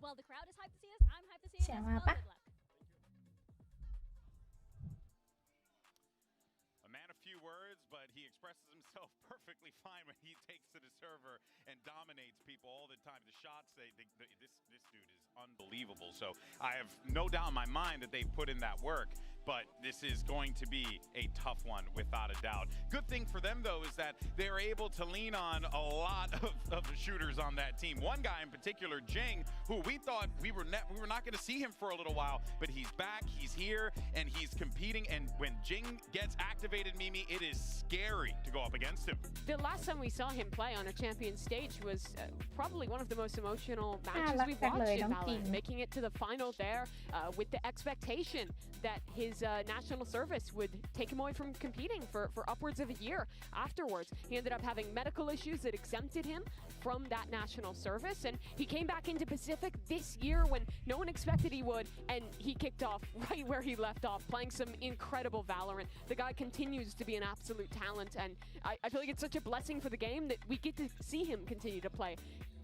well, the crowd is hyped to see us. I'm hyped to see it เสียง as มา well. ปะ Good luck. A man of few words, but he expresses himself perfectly fine when he takes to the server and dominates people all the time. The shots, this dude is unbelievable. So I have no doubt in my mind that they put in that work, but this is going to be a tough one without a doubt. Good thing for them, though, is that they're able to lean on a lot of shooters on that team. One guy in particular, Jing, who we thought we were not going to see him for a little while, but he's back, he's here, and he's competing. And when Jing gets activated, Mimi, it is scary to go up against him. The last time we saw him play on a champion stage was probably one of the most emotional matches we've watched in Valorant, making it to the final there with the expectation that his national service would take him away from competing for upwards of a year afterwards. He ended up having medical issues that exempted him from that national service, and he came back into Pacific this year when no one expected he would, and he kicked off right where he left off, playing some incredible Valorant. The guy continues to be an absolute talent, and I feel like it's such a blessing for the game that we get to see him continue to play.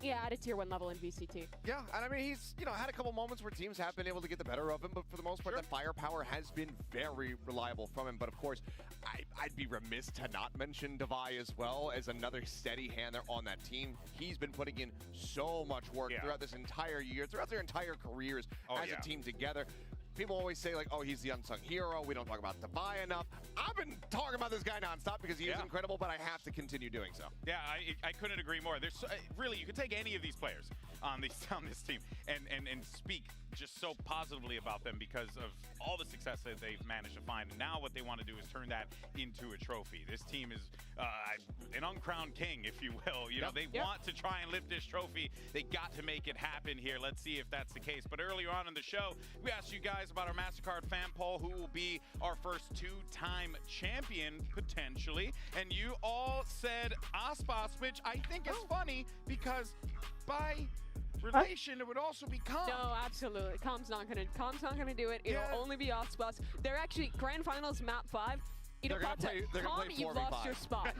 Yeah, at a tier 1 level in VCT. Yeah, and I mean, he's, had a couple moments where teams have been able to get the better of him, but for the most part, that firepower has been very reliable from him. But of course, I'd be remiss to not mention Devi as well as another steady hand there on that team. He's been putting in so much work throughout this entire year, throughout their entire careers as a team together. People always say, like, oh, he's the unsung hero. We don't talk about Devi enough. I've been talking about this guy nonstop because he is incredible, but I have to continue doing so. Yeah, I couldn't agree more. There's really, you could take any of these players on this team and speak just so positively about them because of all the success that they've managed to find. And now what they want to do is turn that into a trophy. This team is an uncrowned king, if you will. They want to try and lift this trophy. They got to make it happen here. Let's see if that's the case. But earlier on in the show, we asked you guys about our MasterCard fan poll, who will be our first 2-time champion, potentially. And you all said Aspas, which I think is funny because by relation, it would also be Calm. No, absolutely. Calm's not gonna do it. It'll only be Aspas. They're actually grand finals map 5. They're gonna play 4v5. You've lost your spot.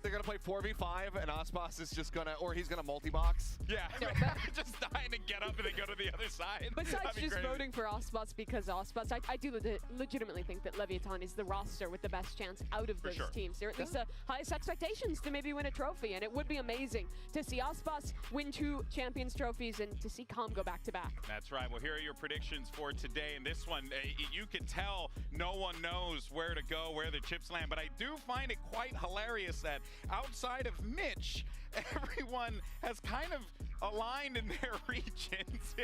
They're gonna play 4v5, and Aspas is just gonna, or he's gonna multi-box. Yeah, no, just dying to get up and then go to the other side. Besides just voting for Aspas because Aspas, I do legitimately think that Leviathan is the roster with the best chance out of those teams. They're at least the highest expectations to maybe win a trophy, and it would be amazing to see Aspas win 2 Champions trophies and to see Calm go back-to-back. That's right. Well, here are your predictions for today. And this one, you can tell no one knows where to go, where the chips land, but I do find it quite hilarious that outside of Mitch, everyone has kind of aligned in their regions.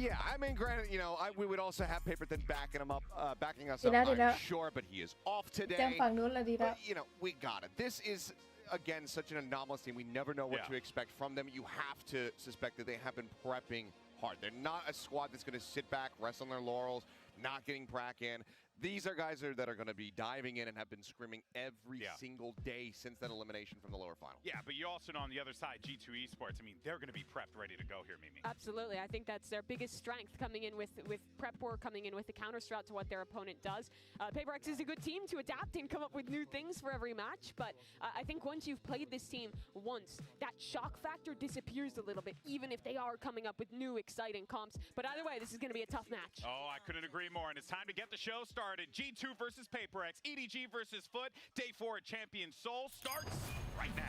Yeah, I mean, granted, we would also have Paper Thin backing us up, I'm sure, but he is off today. But, we got it. This is, again, such an anomalous team. We never know what to expect from them. You have to suspect that they have been prepping hard. They're not a squad that's going to sit back, rest on their laurels, not getting Brack in. These are guys that are going to be diving in and have been screaming every single day since that elimination from the lower final. Yeah, but you also know on the other side, G2 Esports, I mean, they're going to be prepped, ready to go here, Mimi. Absolutely. I think that's their biggest strength, coming in with prep work, coming in with the counter strat to what their opponent does. PaperX is a good team to adapt and come up with new things for every match, but I think once you've played this team once, that shock factor disappears a little bit, even if they are coming up with new, exciting comps. But either way, this is going to be a tough match. Oh, I couldn't agree more, and it's time to get the show started. G2 versus PaperX, EDG versus Foot. Day 4 at Champion Soul starts right now.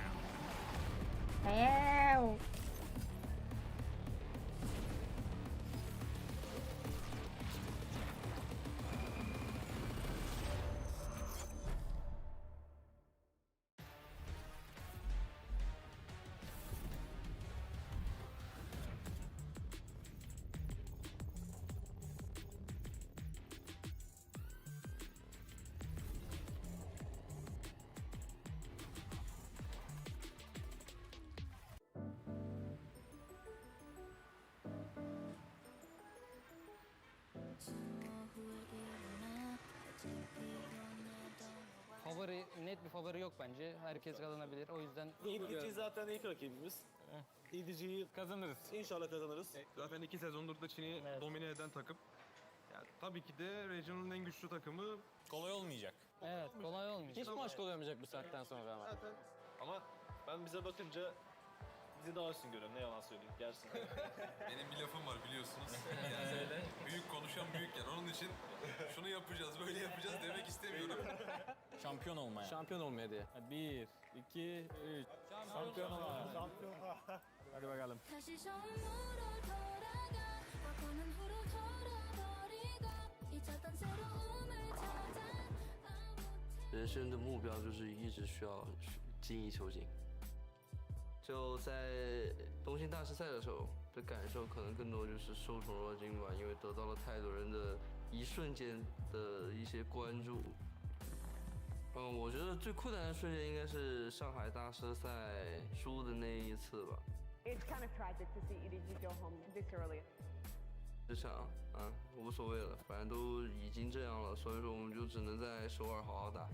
Wow. Net bir favori yok bence. Herkes kazanabilir. O yüzden EDG zaten ilk rakibimiz. EDG'yi kazanırız. İnşallah kazanırız. Zaten 2 sezondur da Çin'i domine eden takım. Yani tabii ki de Regional'ın en güçlü takımı. Kolay olmayacak. Evet, kolay olmayacak. Hiç maç kolay olmayacak bu saatten sonra ama. Zaten ama ben bize bakınca Bizi daha üstün görüyorum, ne yalan söyleyeyim gerçekten. Benim bir lafım var biliyorsunuz. Yani büyük konuşan büyük yer. Onun için şunu yapacağız, böyle yapacağız demek istemiyorum. Şampiyon olmaya. Şampiyon olmaya diye. 1, 2, 3. Şampiyon olmaya. Hadi bakalım. 人生的目标就是一直需要精益求精。就在东京大师赛的时候的感受，可能更多就是受宠若惊吧，因为得到了太多人的一瞬间的一些关注。我觉得最困难的瞬间应该是上海大师赛输的那一次吧。It's kind of tragic to see EDG go home this early. 这场无所谓了，反正都已经这样了，所以说我们就只能在首尔好好打。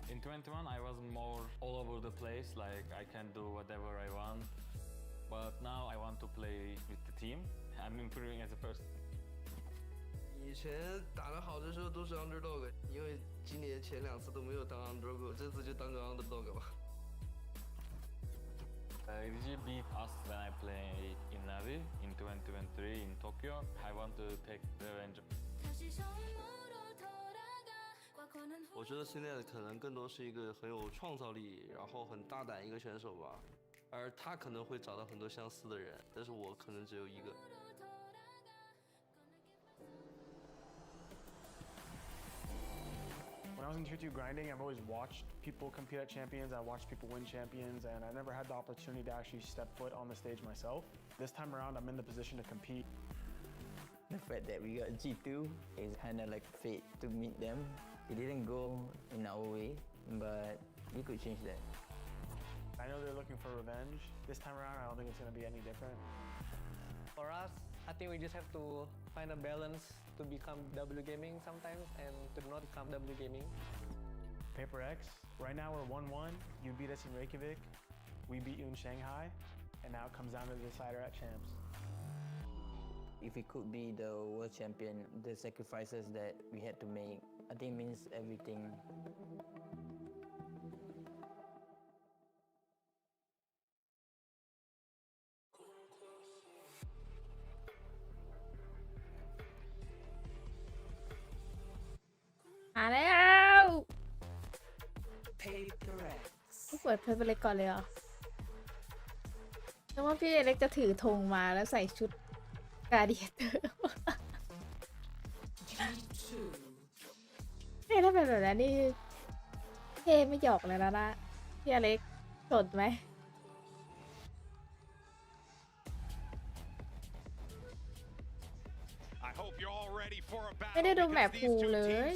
In 21, I was more all over the place, like I can do whatever I want. But now I want to play with the team. I'm improving as a person. 以前打得好的时候都是 underdog， 因为今年前2次都没有当 underdog， 这次就当个 underdog 吧。EDG beat us when I played in Navi in 2023 in Tokyo. I want to take revenge. 我觉得现在可能更多是一个很有创造力，然后很大胆一个选手吧，而他可能会找到很多相似的人，但是我可能只有一个。When I was in Tier 2 grinding, I've always watched people compete at champions, I watched people win champions, and I never had the opportunity to actually step foot on the stage myself. This time around, I'm in the position to compete. The fact that we got G2 is kind of like fate to meet them. It didn't go in our way, but we could change that. I know they're looking for revenge. This time around, I don't think it's going to be any different. For us, I think we just have to find a balance to become W gaming sometimes and to not become W gaming. Paper X, right now we're 1-1. You beat us in Reykjavik. We beat you in Shanghai. And now it comes down to the decider at champs. If we could be the world champion, the sacrifices that we had to make, I think means everything. มาแล้วเปิดเพลย์ไปเลยก่อนเลยเหรอนึกว่าพี่เล็กจะถือธงมาแล้วใส่ชุดกาเดียเตอร์นี่ถ้าเป็นแบบนั้นนี่เท่ไม่หยอกเลยแล้วนะพี่เล็กสดไหมไม่ได้ดูแมปพูเลย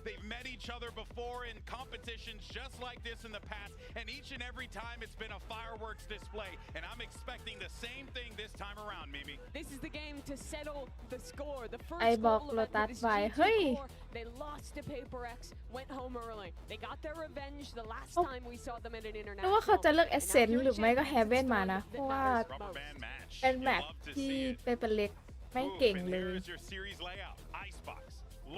They've met each other before in competitions just like this in the past, and each and every time it's been a fireworks display, and I'm expecting the same thing this time around, Mimi. This is the game to settle the score. The first ไอ้บอก goal โล of ตัส this ไป G2 เฮ้ย core, they lost to Paper X, went home early. They got their revenge the last time we saw them at an นึกว่าเขา international. จะเลือกเอเซนหรือไม่ก็แฮเว่นมานะเพราะว่า Rubber band match. เป็นแมปที่เป็นเล็กไม่เก่ง And เล here ย is your series layout: Icebox,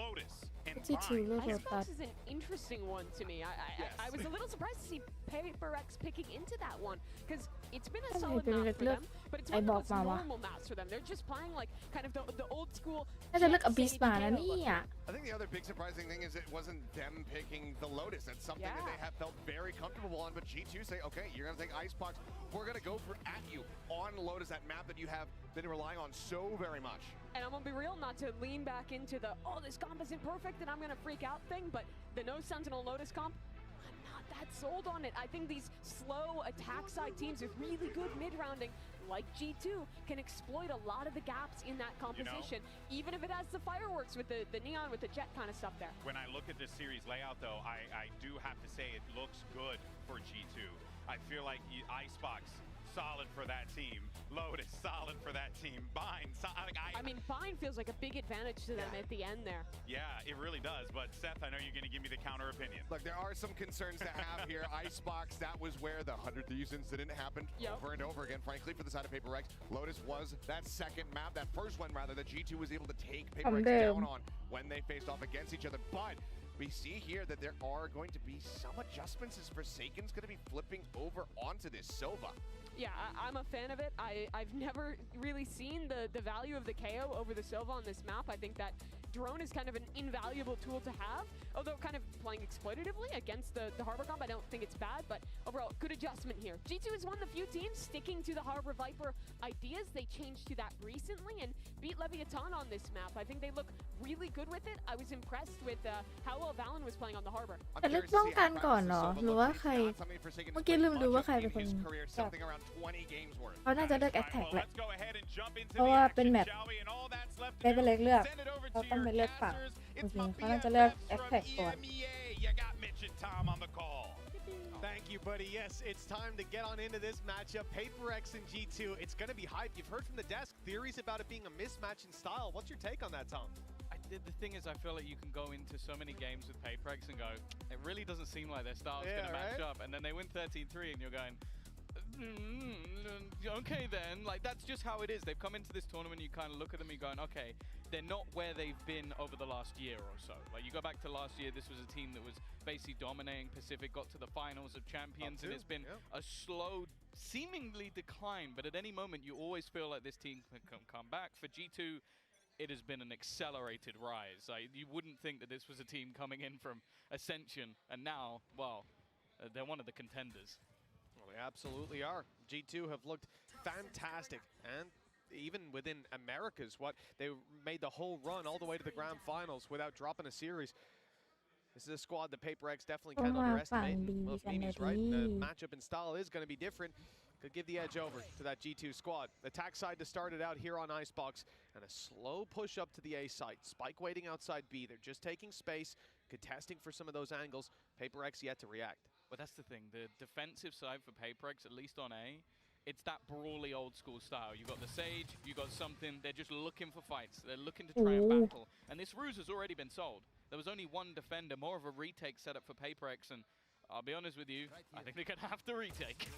Lotus, and G2 Prime. เลือกโลตั Icebox ส is an interesting one to me. Yes. I was a little surprised to see Paper X picking into that one because it's been a ทำไม solid เป็น map เล็ก for เลือก them, but it's ไอ้ one บ of อก those มาวะ normal maps for them. They're just playing like kind of the old school. น่าจะเลือกอ Jet บิส Sage มานะ Gale เนี่ look. ย I think the other big surprising thing is it wasn't them picking the Lotus. That's something that they have felt very comfortable on. But G2 say, okay, you're going to take Icebox. We're going to go for at you on Lotus, that map that you have been relying on so very much. And I'm going to be real, not to lean back into the, oh, this comp isn't perfect and I'm going to freak out thing, but the No Sentinel Lotus comp, I'm not that sold on it. I think these slow attack side teams with really good mid-rounding, like G2, can exploit a lot of the gaps in that composition, even if it has the fireworks with the neon, with the jet kind of stuff there. When I look at this series layout, though, I do have to say it looks good for G2. I feel like Icebox, solid for that team. Lotus, solid for that team. Bind, I mean, Bind feels like a big advantage to them at the end there. Yeah, it really does. But Seth, I know you're going to give me the counter opinion. Look, there are some concerns to have here. Icebox, that was where the 100 Thieves incident happened over and over again, frankly, for the side of Paper X. Lotus was that second map, that first one rather, that G2 was able to take Paper X down on when they faced off against each other. But we see here that there are going to be some adjustments as Forsaken's going to be flipping over onto this Sova. Yeah, I'm a fan of it. I've never really seen the value of the KO over the Sova on this map. I think that drone is kind of an invaluable tool to have, although kind of playing exploitatively against the Harbor comp. I don't think it's bad, but overall, good adjustment here. G2 is one of the few teams sticking to the Harbor Viper ideas. They changed to that recently and beat Leviathan on this map. I think they look really good with it. I was impressed with how well Valen was playing on the Harbor. แต่เลือกป้องกันก่อนเหรอหรือว่าใครเมื่อกี้ลืมดูว่าใครเป็นคนแบบเขาน่าจะเลือกแอคแท็กแหละเพราะว่าเป็นแมปได้เป็นเล็กเลือกเขาต้องไปเลือกฝั่งจริงๆเขาน่าจะเลือกแอคแท็กก่อน Thank you, buddy. Yes, it's time to get on into this matchup. PaperX and G2. It's going to be hype. You've heard from the desk theories about it being a mismatch in style. What's your take on that, Tom? The thing is, I feel like you can go into so many games with PaperX and go, it really doesn't seem like their style's going to match up. And then they win 13-3 and you're going, okay then. Like, that's just how it is. They've come into this tournament, you kind of look at them and you're going, okay, they're not where they've been over the last year or so. Like, you go back to last year, this was a team that was basically dominating Pacific, got to the finals of champions, and it's been a slow, seemingly decline. But at any moment, you always feel like this team can come back. For G2, it has been an accelerated rise. Like, you wouldn't think that this was a team coming in from Ascension, and now, well, they're one of the contenders. Well, they absolutely are. G2 have looked fantastic, and even within Americas, they made the whole run all the way to the grand finals without dropping a series. This is a squad that PaperX definitely can't underestimate. Well, if Mimi's right, the matchup in style is going to be different. Could give the edge over to that G2 squad. The attack side to start it out here on Icebox, and a slow push up to the A site. Spike waiting outside B. They're just taking space, contesting for some of those angles. PaperX yet to react. But that's the thing, the defensive side for PaperX, at least on A, it's that brawly old school style. You got the Sage, you got something, they're just looking for fights. They're looking to try and battle. And this ruse has already been sold. There was only one defender, more of a retake setup for PaperX, and I'll be honest with you, I think they're going to have to retake.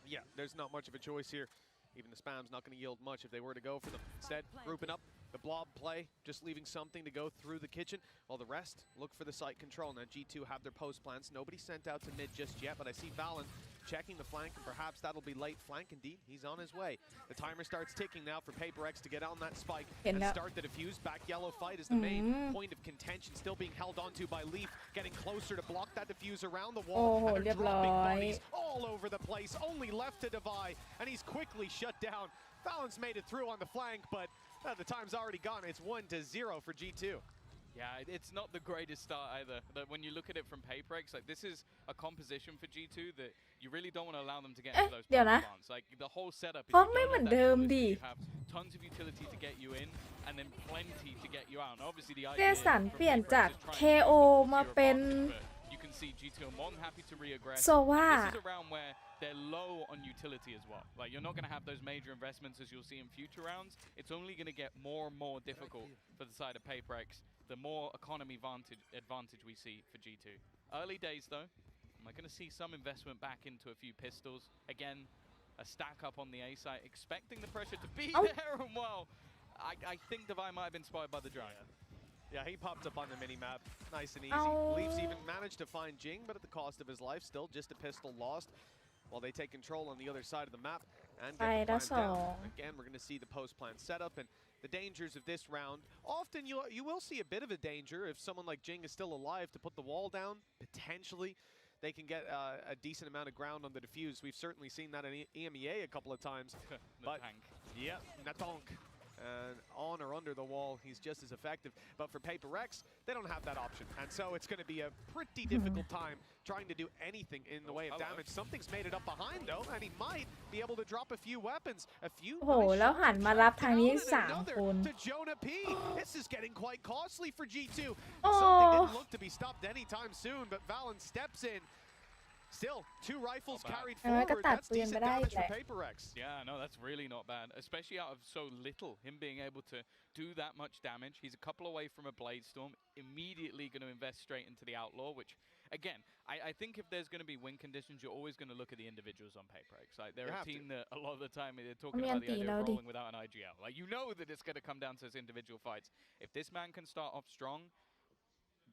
Yeah, there's not much of a choice here. Even the spam's not going to yield much if they were to go for them. Instead, grouping up, the blob play, just leaving something to go through the kitchen, while the rest look for the site control. Now G2 have their post plans. Nobody sent out to mid just yet, but I see Valen checking the flank, and perhaps that'll be late flank indeed. He's on his way. The timer starts ticking now for PaperX to get on that spike and start the defuse. Back yellow fight is the main point of contention, still being held onto by Leaf, getting closer to block that defuse around the wall. And they're dropping bodies all over the place, only left to Divide, and he's quickly shut down. Valen's made it through on the flank, but the time's already gone. It's 1-0 for G2. Yeah, it's not the greatest start either. But when you look at it from PaperX, like, this is a composition for G2 that you really don't want to allow them to get into those plants. Like, the whole setup is you have tons of utility to get you in, and then plenty to get you out. And obviously the idea is KO มาเป็น you can see G2 are more than happy to reaggress. So this is a round where they're low on utility as well. Like, you're not going to have those major investments as you'll see in future rounds. It's only going to get more and more difficult for the side of PaperX, the more economy advantage we see for G2. Early days though, I'm going to see some investment back into a few pistols. Again, a stack up on the A site, expecting the pressure to be there, and well, I think Divine might have been spotted by the Giant. Yeah, he popped up on the mini-map, nice and easy. Leafs even managed to find Jing, but at the cost of his life, still just a pistol lost. While they take control on the other side of the map and get the plan down. Again, we're going to see the post-plan setup and the dangers of this round. Often you will see a bit of a danger if someone like Jing is still alive to put the wall down. Potentially, they can get a decent amount of ground on the defuse. We've certainly seen that in EMEA a couple of times. But yeah, Natonk. And on or under the wall, he's just as effective. But for PaperX, they don't have that option. And so it's going to be a pretty difficult time trying to do anything in the way of damage. Something's made it up behind, though, and he might be able to drop a few weapons. A few. โอ้โหแล้วหันมารับทางนี้3 คน To Jonah P. This is getting quite costly for G2. Something didn't look to be stopped anytime soon, but Valen steps in. Still, 2 rifles carried forward. That's decent damage for PaperX. Yeah, no, that's really not bad, especially out of so little. Him being able to do that much damage. He's a couple away from a Blade Storm, immediately going to invest straight into the Outlaw, which, again, I think if there's going to be win conditions, you're always going to look at the individuals on PaperX. Like, they're a team that a lot of the time they're talking about the idea of rolling without an IGL. Like, you know that it's going to come down to those individual fights. If this man can start off strong,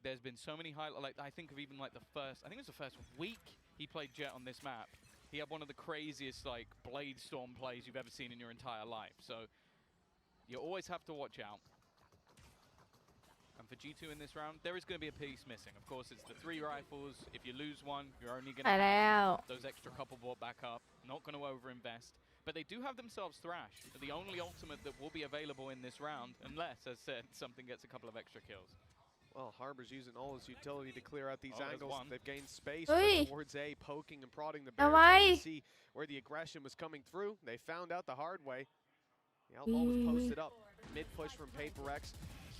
there's been so many like I think of even like the first week he played Jet on this map. He had one of the craziest like blade storm plays you've ever seen in your entire life. So you always have to watch out. And for G2 in this round, there is going to be a piece missing. Of course, it's the 3 rifles. If you lose one, you're only going to have those extra couple brought back up. Not going to overinvest. But they do have themselves Thrash, the only ultimate that will be available in this round, unless, as said, something gets a couple of extra kills. Well, Harbor's using all his utility to clear out these angles. They've gained space towards A, poking and prodding the bear, trying to see where the aggression was coming through. They found out the hard way. The outlaw was posted up. Mid-push from Paper X.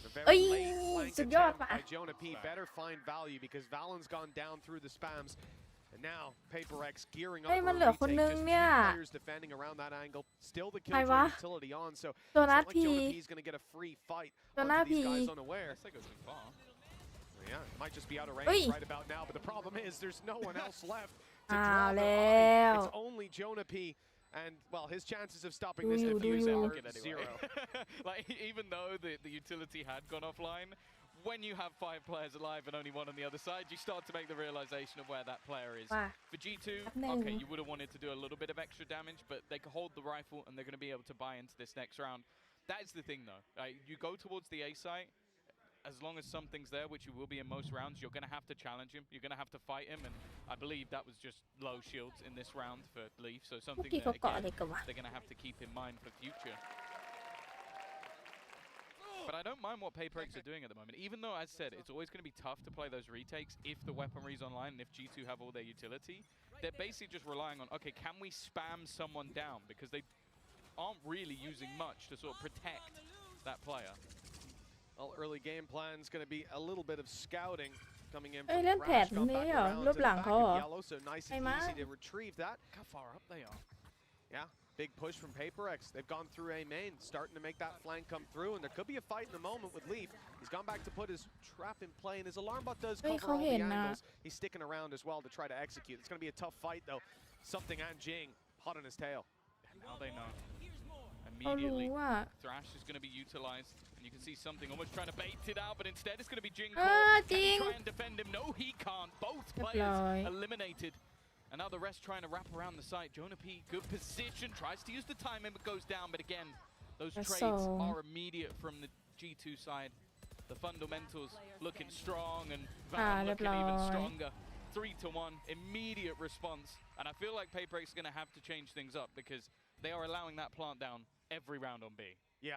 A very late flank attempt by Jonah P. Better find value because Valen's gone down through the spams. And now Paper X gearing up for a retake. Just 2 players defending around that angle. Still the killjoy utility on, so it's not like Jonah P is going to get a free fight onto these guys unaware. Yeah, it might just be out of range right about now, but the problem is there's no one else left to draw their eye. It's only Jonah P. And, well, his chances of stopping this defuse are 0. Like, even though the utility had gone offline, when you have 5 players alive and only 1 on the other side, you start to make the realization of where that player is. For G2, okay, you would have wanted to do a little bit of extra damage, but they can hold the rifle and they're going to be able to buy into this next round. That is the thing, though. You go towards the A site, as long as something's there, which you will be in most rounds, you're going to have to challenge him. You're going to have to fight him, and I believe that was just low shields in this round for Leaf, so something that, again, they're going to have to keep in mind for future. But I don't mind what Paper X are doing at the moment. Even though, as said, it's always going to be tough to play those retakes if the weaponry's online and if G2 have all their utility. They're basically just relying on, okay, can we spam someone down? Because they aren't really using much to sort of protect that player. Well, early game plan is going to be a little bit of scouting coming in เล่นแผนนี้เหรอรูปหลังเขาเหรอ so nice and easy to retrieve that. Look how far up they are. Yeah, big push from Paper X. They've gone through A main, starting to make that flank come through, and there could be a fight in a moment with Leaf. He's gone back to put his trap in play, and his alarm bot does cover all the angles. He's sticking around as well to try to execute. It's going to be a tough fight, though. Something and Jing hot on his tail. And now they know. Immediately, Thrash is going to be utilized. And you can see something almost trying to bait it out, but instead it's going to be Jing. Can he try and defend him? No, he can't. Both players eliminated. And now the rest trying to wrap around the site. Jonah P, good position, tries to use the timing, but goes down. But again, those trades are immediate from the G2 side. The fundamentals looking strong, and Val looking even stronger. 3-1, immediate response. And I feel like Paper X is going to have to change things up because they are allowing that plant down every round on B. Yeah,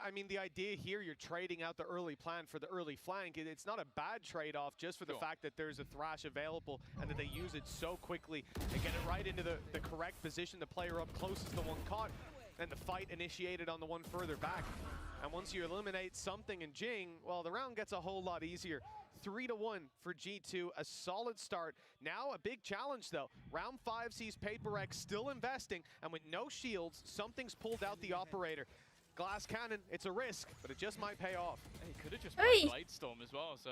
I mean, the idea here, you're trading out the early plan for the early flank. It's not a bad trade-off just for the fact that there's a Thrash available and that they use it so quickly and get it right into the correct position. The player up close is the one caught, and the fight initiated on the one further back. And once you eliminate something in Jing, well, the round gets a whole lot easier. 3-1 for G2, a solid start. Now a big challenge, though. Round 5 sees Paper X still investing, and with no shields, something's pulled out the operator. Glass cannon, it's a risk, but it just might pay off. He could have just played Blade Storm as well, so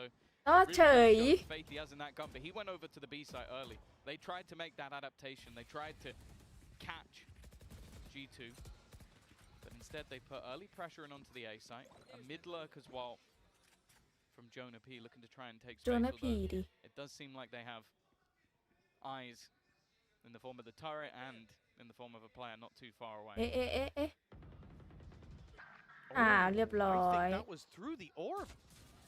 really faith he has in that gun, but he went over to the B site early. They tried to make that adaptation. They tried to catch G2, but instead they put early pressure in onto the A site. A mid lurk as well from Jonah P, looking to try and take space. It does seem like they have eyes in the form of the turret and in the form of a player not too far away. I think that was through the orb.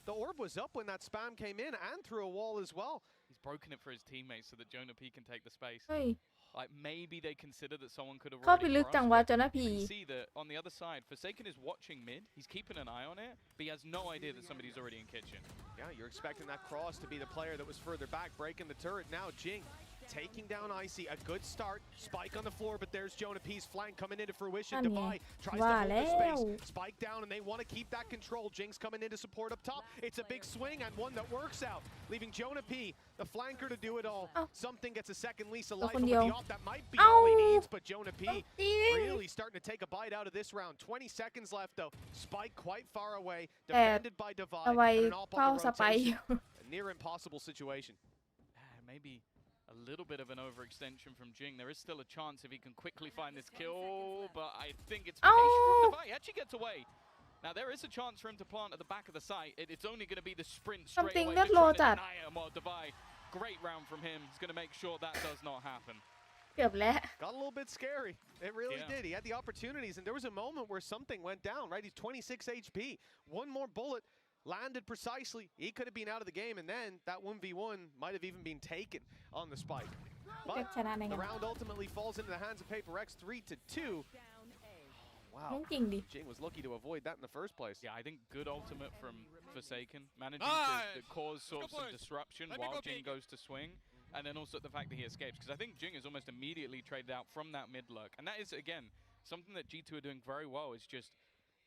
The orb was up when that spam came in and through a wall as well. He's broken it for his teammates so that Jonah P can take the space. เฮ้ย Like maybe they consider that someone could have เข้าไป already ลึกจังวะ crossed จนนะ it. พี You can see that on the other side, Forsaken is watching mid. He's keeping an eye on it, but he has no idea that somebody's already in kitchen. Yeah, you're expecting that cross to be the player that was further back, breaking the turret. Now Jing taking down Icy, a good start. Spike on the floor, but there's Jonah P's flank coming into fruition. Devi tries to hold the space. Spike down, and they want to keep that control. Jing's coming in to support up top. It's a big swing and one that works out, leaving Jonah P, the flanker, to do it all. Something gets a second lease of life with the off. That might be all he needs, but Jonah P really starting to take a bite out of this round. 20 seconds left, though. Spike quite far away, defended by Devi, and an all-ball rotation. A near impossible situation. Maybe a little bit of an overextension from Jing. There is still a chance if he can quickly find this kill, but I think it's patient from Devi. He actually gets away. Now there is a chance for him to plant at the back of the site. It's only going to be the sprint straight Something away. that Just trying to low deny him or Divide. Great round from him. He's going to make sure that does not happen. เกือบแล้ว Got a little bit scary. It really Yeah. did. He had the opportunities, and there was a moment where something went down, right? He's 26 HP. One more bullet landed precisely. He could have been out of the game, and then that 1v1 might have even been taken on the spike. But the round ultimately falls into the hands of Paper X 3-2. Wow. Jing was lucky to avoid that in the first place. Yeah, I think good ultimate from Forsaken. Managing to cause sort of some disruption while Jing goes to swing. And then also the fact that he escapes. Because I think Jing is almost immediately traded out from that mid lurk. And that is, again, something that G2 are doing very well is just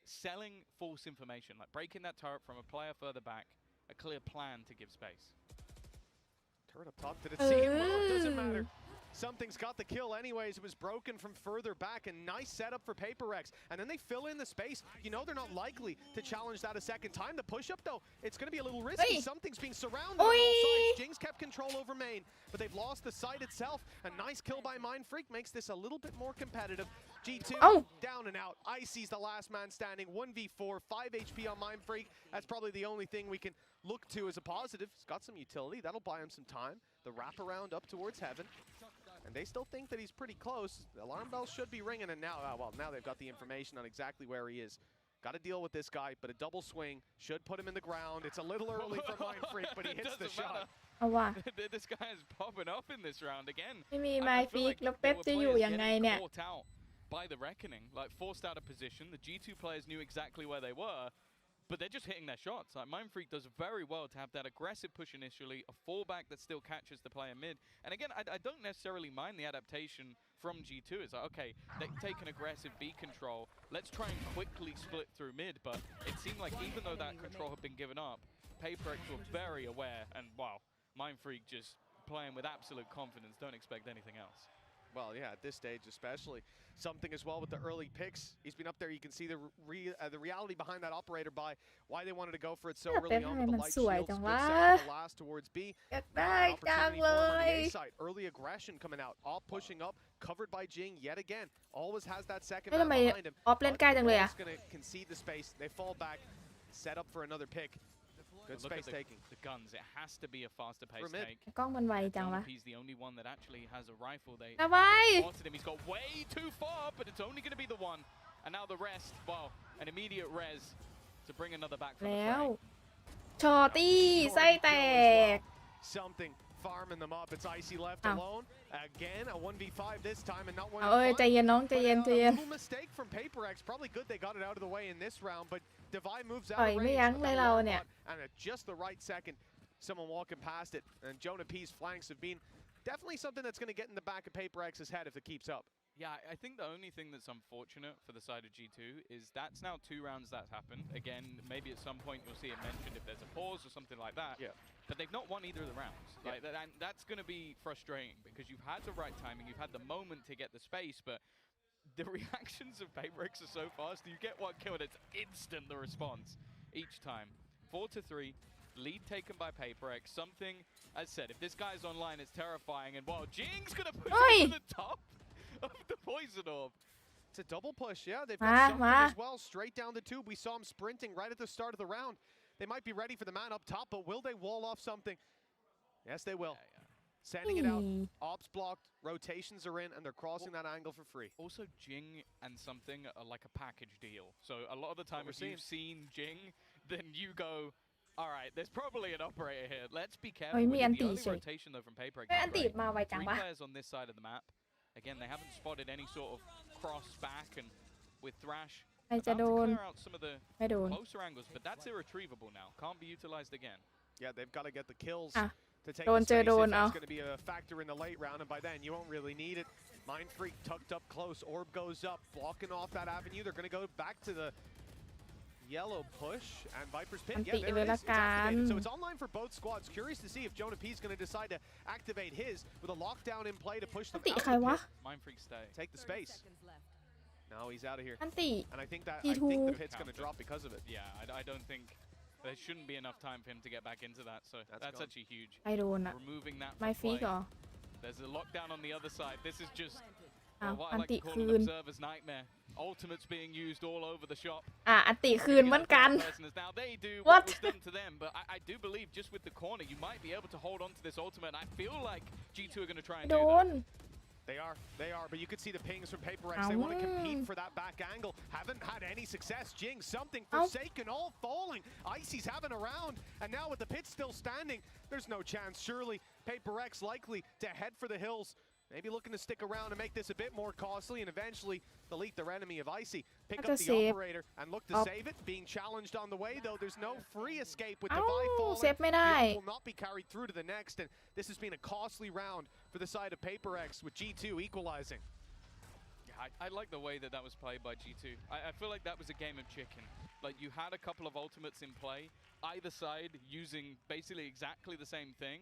selling false information. Like breaking that turret from a player further back. A clear plan to give space. Turret up top. Did it see him? Well, it doesn't matter. Something's got the kill anyways. It was broken from further back. A nice setup for Paper X. And then they fill in the space. You know they're not likely to challenge that a second time. The push-up, though, it's going to be a little risky. Something's being surrounded on all sides. Jing's kept control over main, but they've lost the site itself. A nice kill by Mindfreak makes this a little bit more competitive. G2 down and out. Icy's the last man standing. 1v4, 5 HP on Mindfreak. That's probably the only thing we can look to as a positive. He's got some utility. That'll buy him some time. The wraparound up towards heaven. And they still think that he's pretty close. The alarm bells should be ringing, and now, now they've got the information on exactly where he is. Got to deal with this guy, but a double swing should put him in the ground. It's a little early for Mindfreak, but he hits the shot. เอาว่ะ This guy is popping up in this round again. ไม่มีไมค์ฟิกแล้วเป๊ปจะอยู่ยังไงเนี่ย Caught out by the reckoning, like forced out of position. The G2 players knew exactly where they were. But they're just hitting their shots. Like Mindfreak does very well to have that aggressive push initially, a fallback that still catches the player mid. And again, I don't necessarily mind the adaptation from G2. It's like, okay, they can take an aggressive B control. Let's try and quickly split through mid. But it seemed like even though that control had been given up, Paper X were very aware. And wow, Mindfreak just playing with absolute confidence. Don't expect anything else. Well, yeah, at this stage especially. Something as well with the early picks. He's been up there. You can see the reality behind that operator buy. Why they wanted to go for it so early on with the light shields. Good set the last towards B. Early aggression coming out. All pushing up. Covered by Jing yet again. Always has that second man behind him. He's going to concede the space. They fall back. Set up for another pick. Good space taking. The guns. It has to be a faster pace take. กล้องมันไวจังวะ He's the only one that actually has a rifle. They ทำไม spotted him. He's got way too far, but it's only going to be the one. And now the rest. Well, an immediate res to bring another back from the แล้ว fray. ชอตี้ไส้แตก Something farming them up. It's Icy left alone. Again, a 1v5 this time and not one. เอ้ยใจเย็นน้องใจเย็นใจเย็น Little mistake from Paper X. Probably good they got it out of the way in this round, but Divide moves out ปล่อย of ไม่ range. ยั้งเลยเราเนี่ย And at just the right second, someone walking past it. And Jonah P's flanks have been definitely something that's going to get in the back of Paper X's head if it keeps up. Yeah, I think the only thing that's unfortunate for the side of G2 is that's now 2 rounds that's happened. Again, maybe at some point you'll see it mentioned if there's a pause or something like that. Yeah. But they've not won either of the rounds. Yeah. Like, and that's going to be frustrating because you've had the right timing, you've had the moment to get the space, but the reactions of Paper X are so fast. You get one kill and it's instant, the response each time. 4-3. Lead taken by Paper X. Something, as said, if this guy's online, it's terrifying. And wow, Jing's going to push him to the top of the poison orb. It's a double push, yeah. They've got something as well, straight down the tube. We saw him sprinting right at the start of the round. They might be ready for the man up top, but will they wall off something? Yes, they will. Yeah. Sending it out. Ops blocked, rotations are in, and they're crossing that angle for free. Also, Jing and something are like a package deal. So a lot of the time, if you've seen Jing, then you go, all right, there's probably an operator here. Let's be careful. The only rotation, though, from Paper X is great. 3 players on this side of the map. Again, they haven't spotted any sort of cross back, and with Thrash, about to clear out some of the closer angles, but that's irretrievable now. Can't be utilized again. Yeah, they've got to get the kills to take the space. That's going to be a factor in the late round, and by then you won't really need it. Mindfreak tucked up close. Orb goes up, blocking off that avenue. They're going to go back to the yellow push, and Viper's pit. Yeah, there it is. It's activated. So it's online for both squads. Curious to see if Jonah P is going to decide to activate his with a lockdown in play to push them out. Mindfreak stay. Take the space. No, he's out of here. อันติ And I think the pit's going to drop because of it. Yeah, I don't think there shouldn't be enough time for him to get back into that. So that's actually huge. ใครโดนอะ Removing that ไมค์ฟิก from เหรอ play. There's a lockdown on the other side. This is just อ้าว Well, what อั I น like ติ to call คื an น observer's nightmare. Ultimates being used all over the shop. อันติคืนเหมือนกัน Now they do What? what was done to them, but I do believe just with the corner, you might be able to hold on to this ultimate. And I feel like G2 are going to try and โด do น that. They are, but you could see the pings from PaperX. They want to compete for that back angle. Haven't had any success. Jing, something forsaken, all falling. Icy's having a round, and now with the pit still standing, there's no chance. Surely PaperX likely to head for the hills. Maybe looking to stick around and make this a bit more costly and eventually delete their enemy of Icy. Pick up the operator and look to save it. Being challenged on the way, though, there's no free escape with Divide falling. เซฟไม่ได้ The will not be carried through to the next, and this has been a costly round for the side of PaperX with G2 equalizing. Yeah, I like the way that that was played by G2. I feel like that was a game of chicken. Like, you had a couple of ultimates in play, either side using basically exactly the same thing,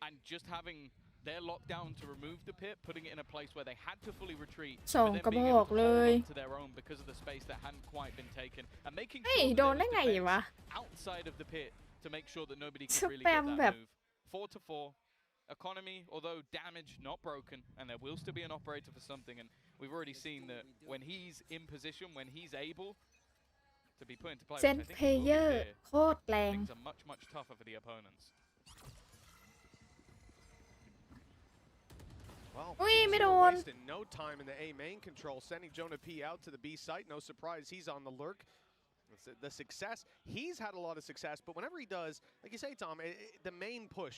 and just having their lockdown to remove the pit, putting it in a place where they had to fully retreat, สอง but กระ then บ being อ able ก to เล hold ย on to their own because of the space that hadn't quite been taken, and making เฮ้ย sure โด that น there ได้ was ไงวะ defense outside of the pit to make sure that nobody ส could really แป get ม that แบบ move. 4-4. Economy, although damage, not broken, and there will still be an operator for something, and we've already seen that when he's in position, when he's able to be put into play, เซ which น I think เพ he will เย be อร์ here, โคตรแรง things are much, much tougher for the opponents. Well, อุ้ยไม่โดน wasting no time in the A main control, sending Jonah P out to the B site. No surprise, he's on the lurk. The success, he's had a lot of success, but whenever he does, like you say, Tom, the main push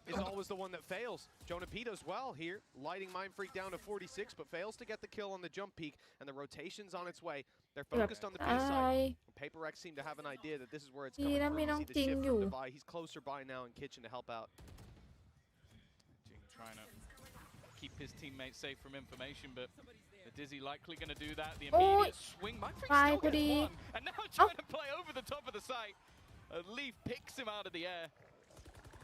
is always the one that fails. Jonah P does well here, lighting Mind Freak down to 46, but fails to get the kill on the jump peak, and the rotation's on its way. They're focused on the B site. PaperX seem to have an idea that this is where it's coming from. You see the shift from Divide. He's closer by now in Kitchen to help out. Jing trying to keep his teammates safe from information, but the Dizzy likely going to do that. The immediate swing. Mind Freak still gets one, and now trying to play over the top of the site. Leaf picks him out of the air.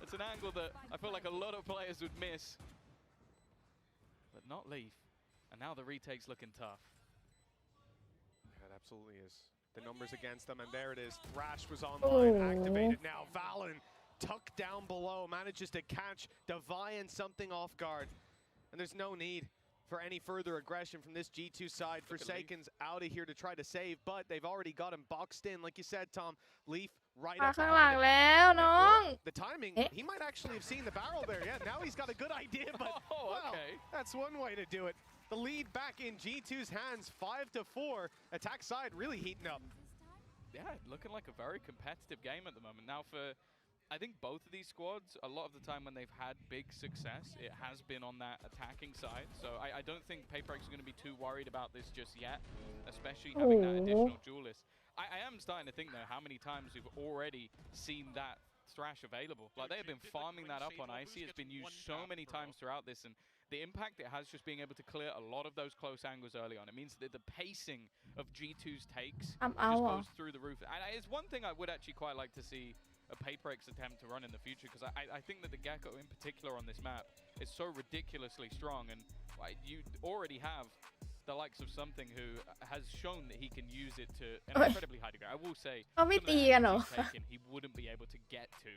It's an angle that I feel like a lot of players would miss, but not Leaf. And now the retake's looking tough. That absolutely is. The numbers against them, and there it is. Thrash was online, activated now. Valen tucked down below, manages to catch Deviant something off guard. And there's no need for any further aggression from this G2 side. Forsaken's out of here to try to save, but they've already got him boxed in. Like you said, Tom, Leaf right มา up ข้างหลัง behind him. แล้วน้อง The timing, he might actually have seen the barrel there. Yeah, now he's got a good idea, but well, that's one way to do it. The lead back in G2's hands, 5-4. Attack side really heating up. Yeah, looking like a very competitive game at the moment. Now for, I think both of these squads, a lot of the time when they've had big success, it has been on that attacking side. So I don't think PaperX is going to be too worried about this just yet, especially having that additional duelist. I am starting to think, though, how many times we've already seen that Thrash available. Like, they have been farming that up on Icy. It's been used so many times throughout this, and the impact it has just being able to clear a lot of those close angles early on. It means that the pacing of G2's takes just goes through the roof. And it's one thing I would actually quite like to see a PaperX attempt to run in the future, because I think that the Gecko in particular on this map is so ridiculously strong, and you already have the likes of something who has shown that he can use it to an incredibly high degree. I will say, some of the actions he's taken, he wouldn't be able to get to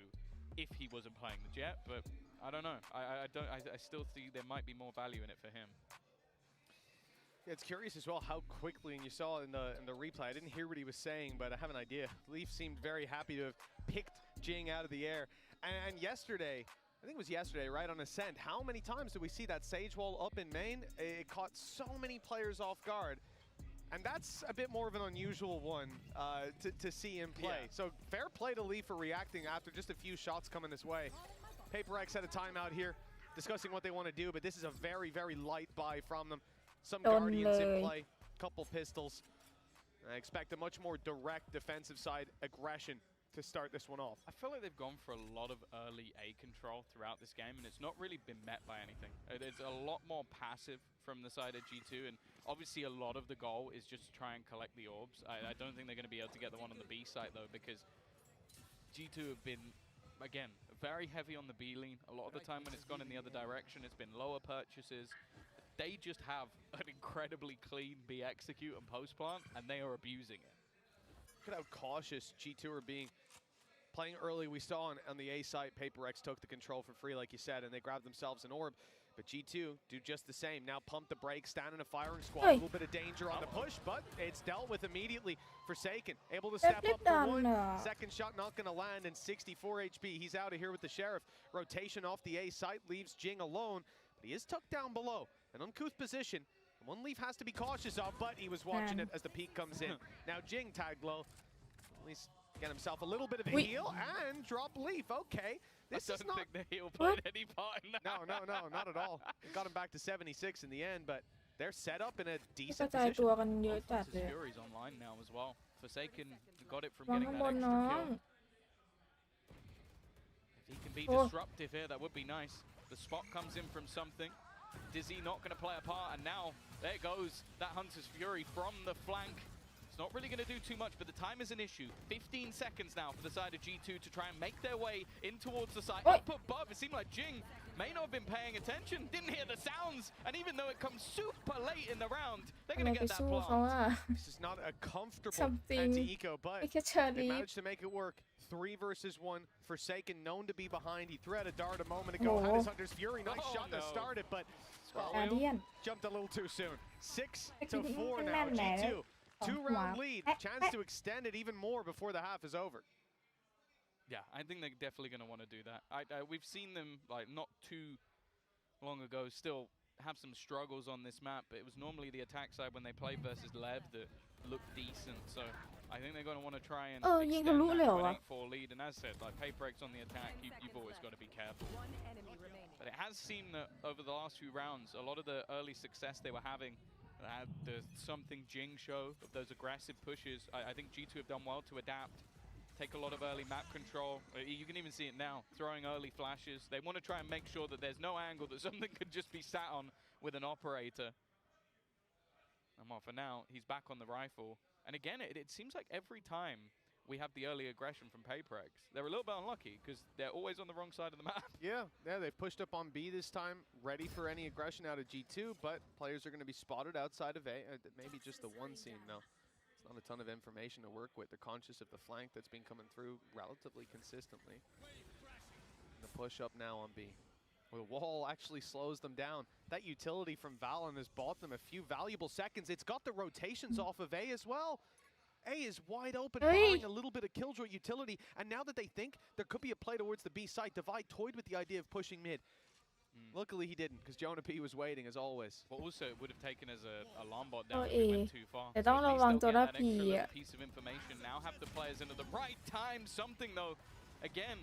if he wasn't playing the Jet, but I don't know. I still see there might be more value in it for him. Yeah, it's curious as well how quickly, and you saw in the replay, I didn't hear what he was saying, but I have an idea. Leaf seemed very happy to have picked Jing out of the air. And yesterday, I think it was yesterday, right on Ascent, how many times did we see that Sage wall up in main? It caught so many players off guard. And that's a bit more of an unusual one to see in play. So fair play to Leaf for reacting after just a few shots coming this way. PaperX had a timeout here, discussing what they want to do, but this is a very, very light buy from them. Some Guardians in play, couple pistols. I expect a much more direct defensive side aggression to start this one off. I feel like they've gone for a lot of early A control throughout this game, and it's not really been met by anything. It's a lot more passive from the side of G2, and obviously a lot of the goal is just to try and collect the orbs. I don't think they're going to be able to get the one on the B site, though, because G2 have been, again, very heavy on the B lane. A lot of the time when it's gone in the other direction, it's been lower purchases. They just have an incredibly clean B execute and post plant, and they are abusing it. Look at how cautious G2 are being. Playing early, we saw on the A side, PaperX took the control for free, like you said, and they grabbed themselves an orb. But G2 do just the same. Now pump the brakes, stand in a firing squad. Oi. A little bit of danger on the push, but it's dealt with immediately. Forsaken, able to step up for one. Second shot not going to land, and 64 HP. He's out of here with the Sheriff. Rotation off the A site leaves Jing alone, but he is tucked down below. An uncouth position. One Leaf has to be cautious of, but he was watching it as the peak comes in. Now Jing tagged low. At least get himself a little bit of a heal and drop Leaf. Okay. This I is don't not... think the heal played any part in that. No, not at all. It got him back to 76 in the end, but they're set up in a กระ decent จาย position. ตัวกันเยอะจัด Versus เลย Fury's online now as well. Forsaken got it from วาง getting ข้างบ that น extra น้อง kill. If he can be Oh. disruptive here, that would be nice. The spot comes in from something. Dizzy not going to play a part, and now there goes that Hunter's Fury from the flank. It's not really going to do too much, but the time is an issue. 15 seconds now for the side of G2 to try and make their way in towards the site. Up above, it seemed like Jing may not have been paying attention, didn't hear the sounds, and even though it comes super late in the round, they're ทำ going ไม to ไป get that สู้เขา plant. อ่ะ This is not a comfortable Something. anti-eco, but ไม่แค่เชอ they รี่ managed to make it work. 3 versus 1. Forsaken, known to be behind. He threw out a dart a moment ago. Oh. Had his Hunter's Fury. Nice Oh, shot to no. start it, but กาเดียน jumped a little too soon. 6 to ไม่ 4 แม่ now. นแหละ G2. สองหัว 2-round lead. แอะ Chance แอะ to extend it even more before the half is over. Yeah, I think they're definitely going to want to do that. We've seen them like not too long ago still have some struggles on this map, but it was normally the attack side when they played versus Lev that looked decent. So I think they're going to want to try and ยิง extend ทะลุ that เลยเหร to อ an วะ 8-4 lead. And as said, like Paperex on the attack, you've always got to be careful. But it has seemed that over the last few rounds, a lot of the early success they were having, the something Jing show of those aggressive pushes, I think G2 have done well to adapt, take a lot of early map control. You can even see it now, throwing early flashes. They want to try and make sure that there's no angle that something could just be sat on with an operator. And well, for now, he's back on the rifle. And again, it seems like every time we have the early aggression from Paperex, they're a little bit unlucky because they're always on the wrong side of the map. Yeah, they've pushed up on B this time, ready for any aggression out of G2, but players are going to be spotted outside of A. Maybe just the one scene now. It's not a ton of information to work with. They're conscious of the flank that's been coming through relatively consistently. The push up now on B. Well, the wall actually slows them down. That utility from Valen has bought them a few valuable seconds. It's got the rotations off of A as well. A is wide open, barring a little bit of Killjoy utility. And now that they think there could be a play towards the B site, Divide toyed with the idea of pushing mid. Luckily he didn't, because Jonah P was waiting as always. What also it would have taken as a alarm bot down ตัว if เอ it went too far. แต่ต้อง So at ระ least วัง they'll ตัว get ละ that พี extra little อ่ะ piece of information. Now have the players in at the right time. Something though, again,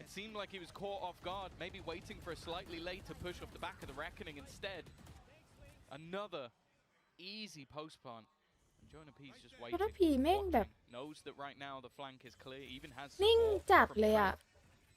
it seemed like he was caught off guard, maybe waiting for a slightly later push off the back of the Reckoning instead. Another easy post plant. And Jonah P's just ตัวละ waiting, พีแม่งแบบ watching, knows that right now the flank is clear, even has นิ่ง support จัด from เลยอ่ะ Fred.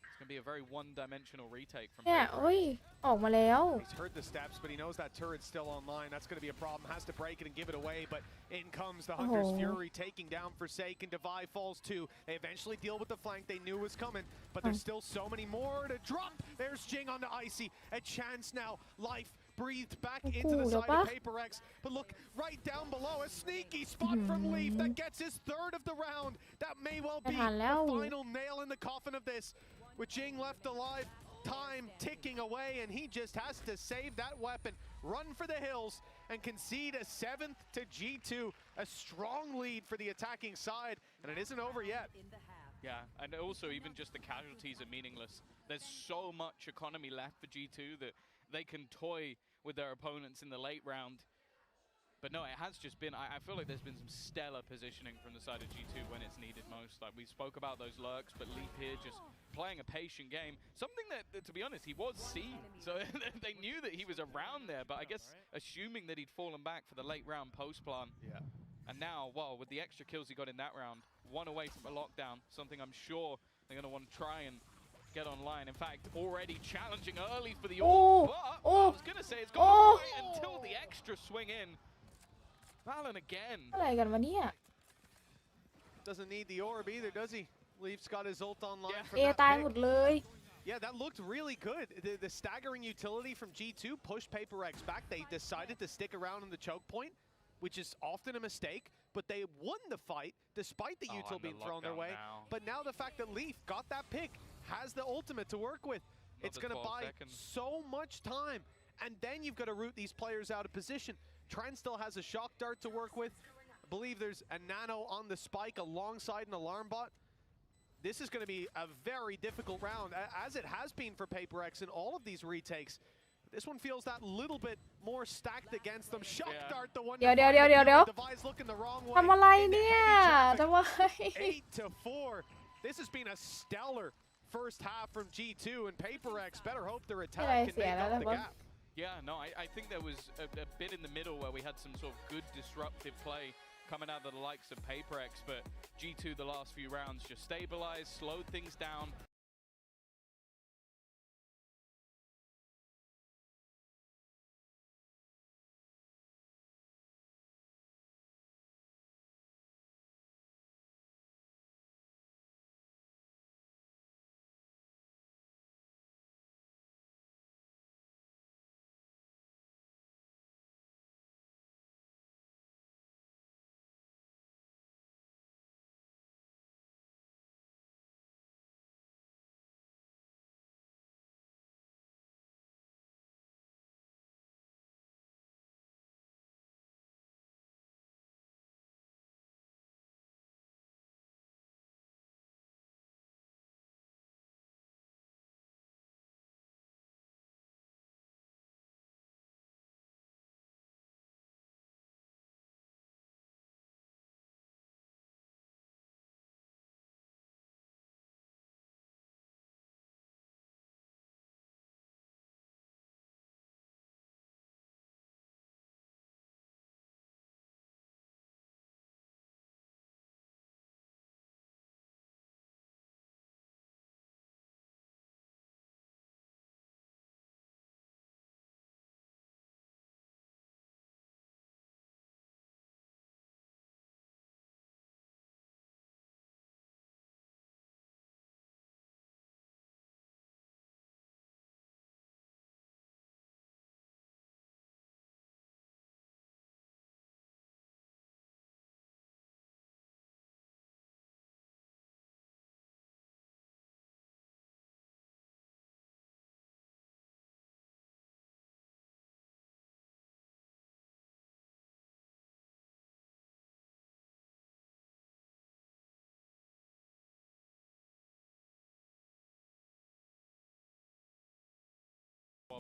It's going to be a very one-dimensional retake from เนี่ย Paperex. โอ้ยออกมาแล้ว He's heard the steps, but he knows that turret's still online. That's going to be a problem. Has to break it and give it away, but in comes the Hunter's Fury, taking down Forsaken. Divide falls too. They eventually deal with the flank they knew was coming, but there's still so many more to drop. There's Jing onto Icy. A chance now. Life breathed back into the side of Paperex. But look, right down below, a sneaky spot from Leaf that gets his third of the round. That may well be the final nail in the coffin of this. With Jing left alive, time ticking away, and he just has to save that weapon, run for the hills, and concede a 7th to G2. A strong lead for the attacking side, and it isn't over yet. Yeah, and also even just the casualties are meaningless. There's so much economy left for G2 that they can toy with their opponents in the late round. But no, it has just been, I feel like there's been some stellar positioning from the side of G2 when it's needed most. Like we spoke about those lurks, but Leap here just playing a patient game. Something that to be honest, he was seen. So they knew that he was around there, but I guess assuming that he'd fallen back for the late round post plan. Yeah. And now, well, with the extra kills he got in that round, one away from a lockdown, something I'm sure they're going to want to try and get online. In fact, already challenging early for the ult, but I was going to say it's going to wait until the extra swing in. Valen again. อะไรกันวะเนี่ย Doesn't need the orb either, does he? Leaf's got his ult online from เอ that ตาย pick. หมดเลย Yeah, that looked really good. The staggering utility from G2 pushed Paperex back. They decided to stick around in the choke point, which is often a mistake, but they won the fight despite the util being thrown their way. Now. But now the fact that Leaf got that pick, has the ultimate to work with, It's going to buy so much time. And then you've got to root these players out of position. Trent still has a shock dart to work with. I believe there's a nano on the spike alongside an alarm bot. This is going to be a very difficult round, as it has been for Paper X in all of these retakes. This one feels that little bit more stacked against them. Shock dart, the one. เดี๋ยว looking the wrong way. ทำอะไรเนี่ยทำไม 8-4. This has been a stellar first half from G2, and Paper X better hope their attack can make up the gap. Yeah, no, I think there was a bit in the middle where we had some sort of good disruptive play coming out of the likes of Paper X, but G2 the last few rounds just stabilized, slowed things down.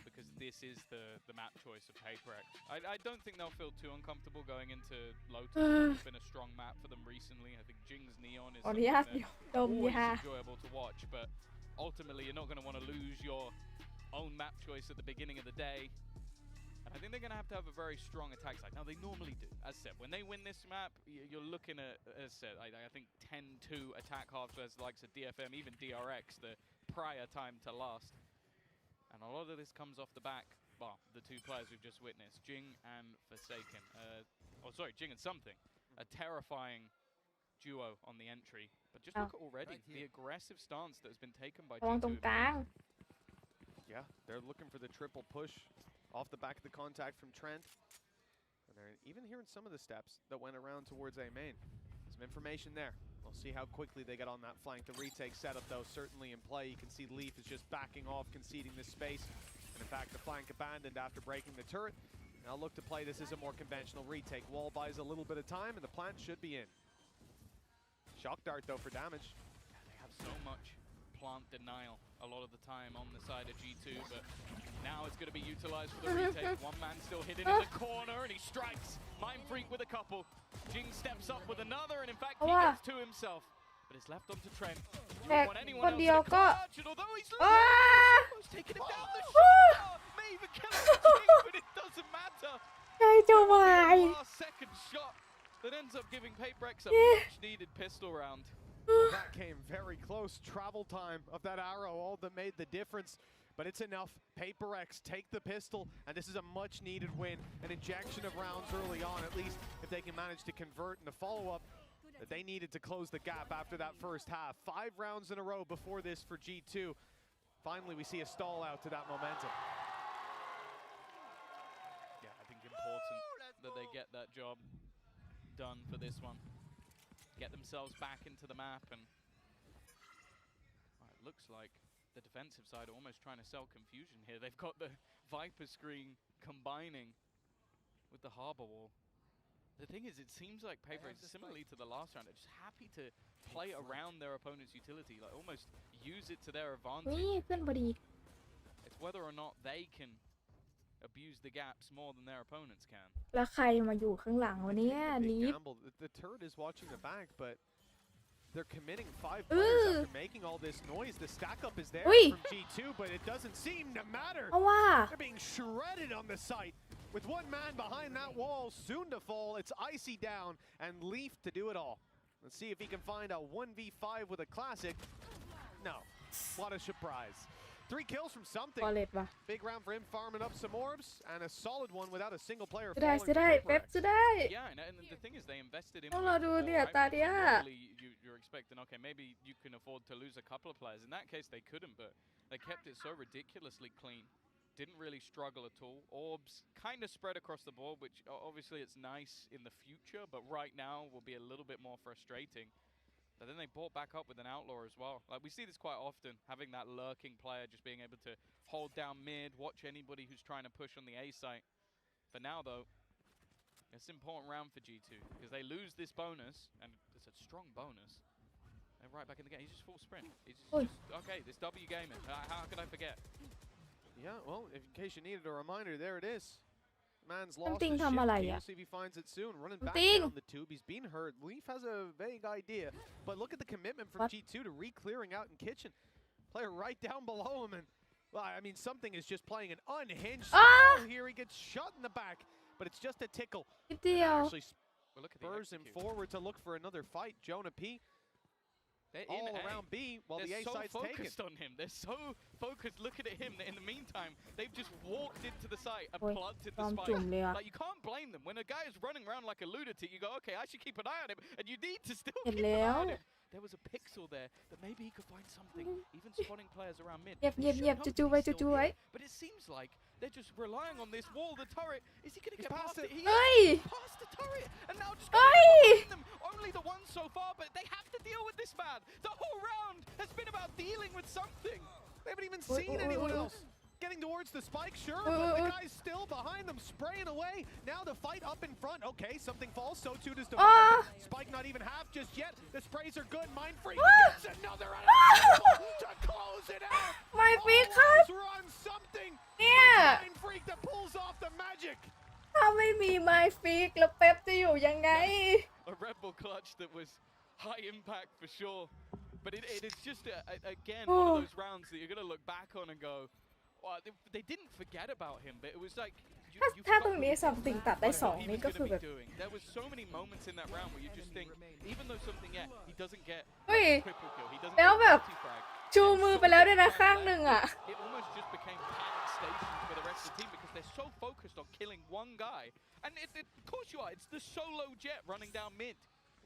Because this is the map choice of Paper X. I don't think they'll feel too uncomfortable going into Lotus. It's been a strong map for them recently. I think Jing's Neon is always enjoyable to watch, but ultimately you're not going to want to lose your own map choice at the beginning of the day. And I think they're going to have a very strong attack side. Now they normally do. As said, when they win this map, you're looking at, as said, I think 10-2 attack halves versus the likes of DFM, even DRX, the prior time to last. And a lot of this comes off the back, well, the two players we've just witnessed, Jing and Forsaken. Jing and Something. A terrifying duo on the entry. But just look at already the aggressive stance that has been taken by G2. Yeah, they're looking for the triple push off the back of the contact from Trent. And they're even hearing some of the steps that went around towards A main. Some information there. We'll see how quickly they get on that flank. The retake setup, though, certainly in play. You can see Leaf is just backing off, conceding this space. And in fact, the flank abandoned after breaking the turret. Now look to play this as a more conventional retake. Wall buys a little bit of time, and the plant should be in. Shock dart, though, for damage. Yeah, they have so much plant denial a lot of the time on the side of G2, but now it's going to be utilized for the retake. One man still hidden in the corner, and he strikes. Mind Freak with a couple. Jing steps up with another, and in fact, he gets to himself. But it's left onto Trent. You don't want anyone else to clutch, and although he's almost taking him down the shot, may even kill him, but it doesn't matter. Last second shot that ends up giving Paper X a much-needed pistol round. That came very close. Travel time of that arrow, all that made the difference. But it's enough. Paper X take the pistol, and this is a much-needed win. An injection of rounds early on, at least if they can manage to convert in the follow-up that they needed to close the gap after that first half. 5 rounds in a row before this for G2. Finally, we see a stall out to that momentum. Yeah, I think important that they get that job done for this one. Get themselves back into the map, and it looks like the defensive side are almost trying to sell confusion here. They've got the Viper screen combining with the Harbor Wall. The thing is, it seems like Paper is similarly to the last round. They're just happy to play around their opponent's utility, like almost use it to their advantage. นี่เพื่อนพอดี It's whether or not they can abuse the gaps more than their opponents can. แล้วใครมาอยู่ข้างหลังวะเนี่ยลีฟ The turret is watching the back, but they're committing 5 players after making all this noise. The stack up is there from G2, but it doesn't seem to matter. เพราะว่า They're being shredded on the site. With one man behind that wall, soon to fall. It's Icy down and Leaf to do it all. Let's see if he can find a 1v5 with a classic. No. What a surprise. 3 kills from something. Big round for him, farming up some orbs, and a solid one without a single player. จะได้เป๊ปจะได้ Yeah, and the thing is, they invested in. ต้องรอดูเนี่ยตาเดีย You're expecting, okay, maybe you can afford to lose a couple of players. In that case, they couldn't, but they kept it so ridiculously clean. Didn't really struggle at all. Orbs kind of spread across the board, which obviously it's nice in the future, but right now will be a little bit more frustrating. But then they brought back up with an outlaw as well. Like, we see this quite often, having that lurking player just being able to hold down mid, watch anybody who's trying to push on the A site. For now, though, it's an important round for G2 because they lose this bonus, and it's a strong bonus. They're right back in the game. He's just full sprint. He's just okay, this W gaming. How could I forget? Yeah, well, in case you needed a reminder, there it is. Man's lost Something his ship. ทำอะไร We'll see if he finds it soon. Running back down the tube. He's been hurt. Leaf has a vague idea, but look at the commitment from G2 to re-clearing out in kitchen. Player right down below him, and well, I mean, something is just playing an unhinged style here. He gets shot in the back, but it's just a tickle. Actually spurs him forward to look for another fight. Jonah P. All around B while the A site's taken. They're so focused on him. They're so focused looking at him that in the meantime, they've just walked into the site and planted the spike. Like, you can't blame them. When a guy is running around like a lunatic, you go, okay, I should keep an eye on him. And you need to still keep an eye on him. There was a pixel there that maybe he could find something. Even spotting players around mid. เงียบจู่ๆไว้ But it seems like they're just relying on this wall, the turret. Is he going to get past it? He เฮ้ย past the turret. And now just going them. Only the one so far, but they have to deal with this man. The whole round has been about dealing with something. They haven't even seen anyone else. Getting towards the spike, sure, but the guy's still behind them, spraying away. Now the fight up in front. Okay, something falls, so too does Divine. Spike not even half just yet. The sprays are good. Mind Freak gets another to close it out. My Freak ครับ Run something. เนี่ย Mind Freak that pulls off the magic. ถ้าไม่มี My Freak แล้วเป๊ปจะอยู่ยังไง A Red Bull clutch that was high impact for sure. But it's just, again, one of those rounds that you're going to look back on and go, well, they didn't forget about him, but it was like... ถ้าตรงนี้ something ตัดได้2นี่ก็คือแบบ There was so many moments in that round where you just think, even though something, he doesn't get เฮ้ย triple kill, he doesn't แล้ว get แบบ multi-frag. ชูมือไปแล้วด้วยนะข้างหนึ่งอ่ะ It almost just became panic stations for the rest of the team because they're so focused on killing one guy. And of course you are, it's the solo jet running down mid.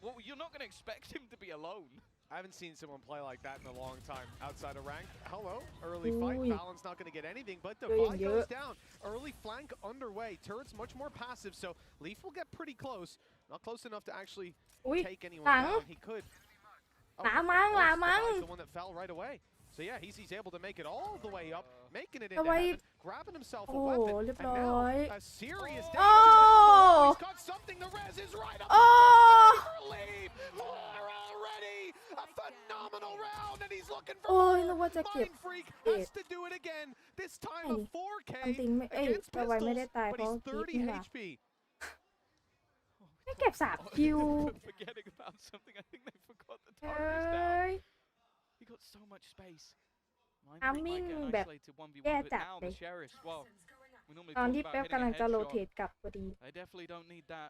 Well, you're not going to expect him to be alone. I haven't seen someone play like that in a long time outside of rank. Hello, early fight. Balance not going to get anything, but Divine goes down. Early flank underway. Turret's much more passive, so Leaf will get pretty close. Not close enough to actually take anyone down. He could. Oh, the one that fell right away. So yeah, he's able to make it all the way up, making it into heaven, grabbing himself a weapon, and now a serious damage. He's got something. The res is right up. Leaf already. A phenomenal round, and he's looking for Mind Freak has to do it again. This time a 4K against pistols, but he's 30 HP. ไม่เก็บ3 คิว Forgetting about something, I think they forgot the turret is down. He got so much space. Timing แบบแย่จัดเลย ตอนที่เป๊ปกำลังจะโรเทตกลับพอดี They definitely don't need that.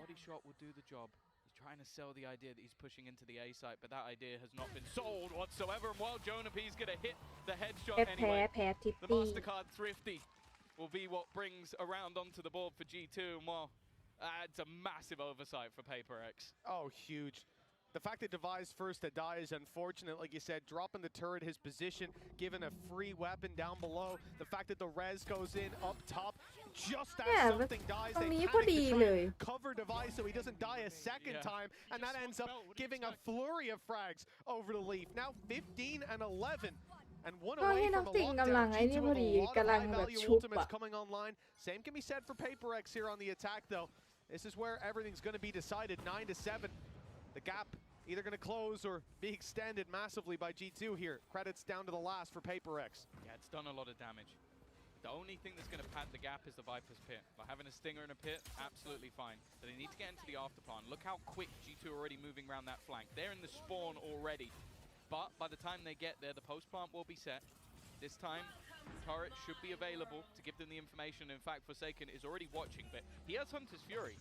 Body shot will do the job. He's trying to sell the idea that he's pushing into the A site, but that idea has not been sold whatsoever. And while Jonah P's going to hit the headshot anyway, the MasterCard Thrifty will be what brings a round onto the board for G2. And well, it's a massive oversight for Paper X. Oh, huge. The fact that Devi's first to die is unfortunate, like you said, dropping the turret, his position, given a free weapon down below. The fact that the res goes in up top, just as something dies, they panic to try and cover Devi so he doesn't die a second time, and that ends up giving a flurry of frags over the Leaf. Now 15 and 11. And one ก็ away ให้น้อง from a ติ่งกำลัง lockdown. ไอ้นี่ G2 พอ with ดี a lot of กำลัง high แบบ value ชุบ ultimates อะ coming online. Same can be said for Paper X here on the attack, though. This is where everything's going to be decided. 9-7. The gap either going to close or be extended massively by G2 here. Credits down to the last for Paper X. Yeah, it's done a lot of damage. The only thing that's going to pad the gap is the Viper's pit. By having a stinger in a pit, absolutely fine. But they need to get into the afterplan. Look how quick G2 are already moving around that flank. They're in the spawn already. But by the time they get there, the post plant will be set. This time, turret should be available to give them the information. In fact, Forsaken is already watching, but he has Hunter's Fury.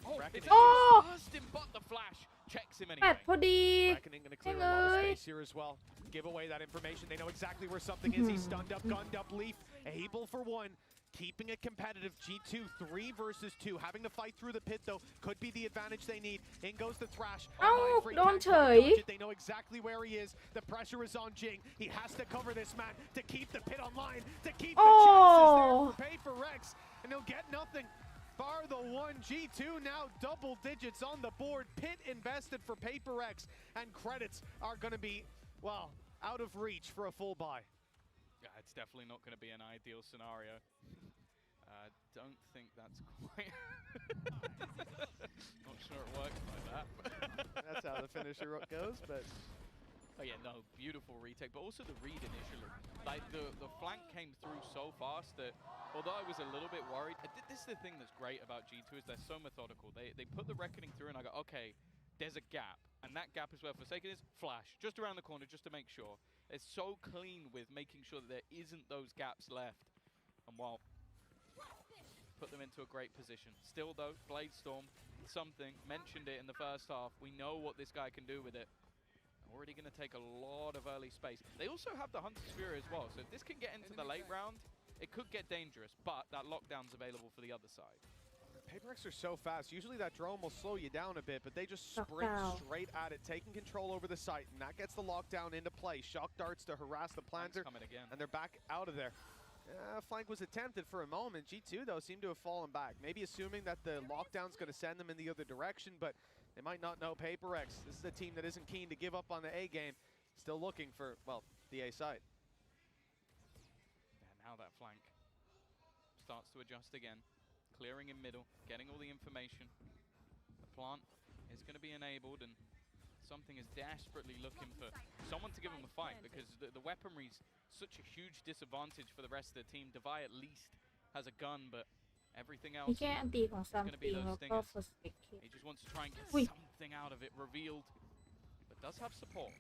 Oh, it's just him, but the flash checks him แป anyway. ดพอดี Reckoning going to clear a lot of space here as well. Give away that information. They know exactly where something is. He's stunned up, gunned up. Leaf able for one. Keeping it competitive. G2 3 versus 2. Having to fight through the pit though could be the advantage they need. In goes the Thrash. เอ้า โดนเฉย They know exactly where he is. The pressure is on Jing. He has to cover this man to keep the pit online. To keep the chances there for Paper X. And he'll get nothing. Bar the one. G2 now double digits on the board. Pit invested for Paper X. And credits are going to be, well, out of reach for a full buy. Yeah, it's definitely not going to be an ideal scenario. Don't think that's quite... Not sure it works like that. That's how the finisher goes, but... Oh yeah, no, beautiful retake, but also the read initially. Like, the flank came through so fast that, although I was a little bit worried, this is the thing that's great about G2 is they're so methodical. They put the Reckoning through and I go, okay, there's a gap. And that gap is where Forsaken is. Flash, just around the corner, just to make sure. It's so clean with making sure that there isn't those gaps left. And while put them into a great position. Still though, Blade Storm, something, mentioned it in the first half. We know what this guy can do with it. Already going to take a lot of early space. They also have the Hunter's Fury as well, so if this can get into the late round, it could get dangerous, but that lockdown's available for the other side. Paper X are so fast. Usually that drone will slow you down a bit, but they just sprint straight at it, taking control over the site, and that gets the lockdown into play. Shock darts to harass the planter, and they're back out of there. Flank was attempted for a moment. G2, though, seem to have fallen back. Maybe assuming that the lockdown's going to send them in the other direction, but they might not know Paper X. This is a team that isn't keen to give up on the A game. Still looking for, well, the A side. And now that flank starts to adjust again. Clearing in middle, getting all the information. The plant is going to be enabled, and something is desperately looking for someone to give them a fight, because the weaponry is such a huge disadvantage for the rest of the team. Devi at least has a gun, but everything else is going to be those stingers. He just wants to try and get something out of it revealed, but does have support.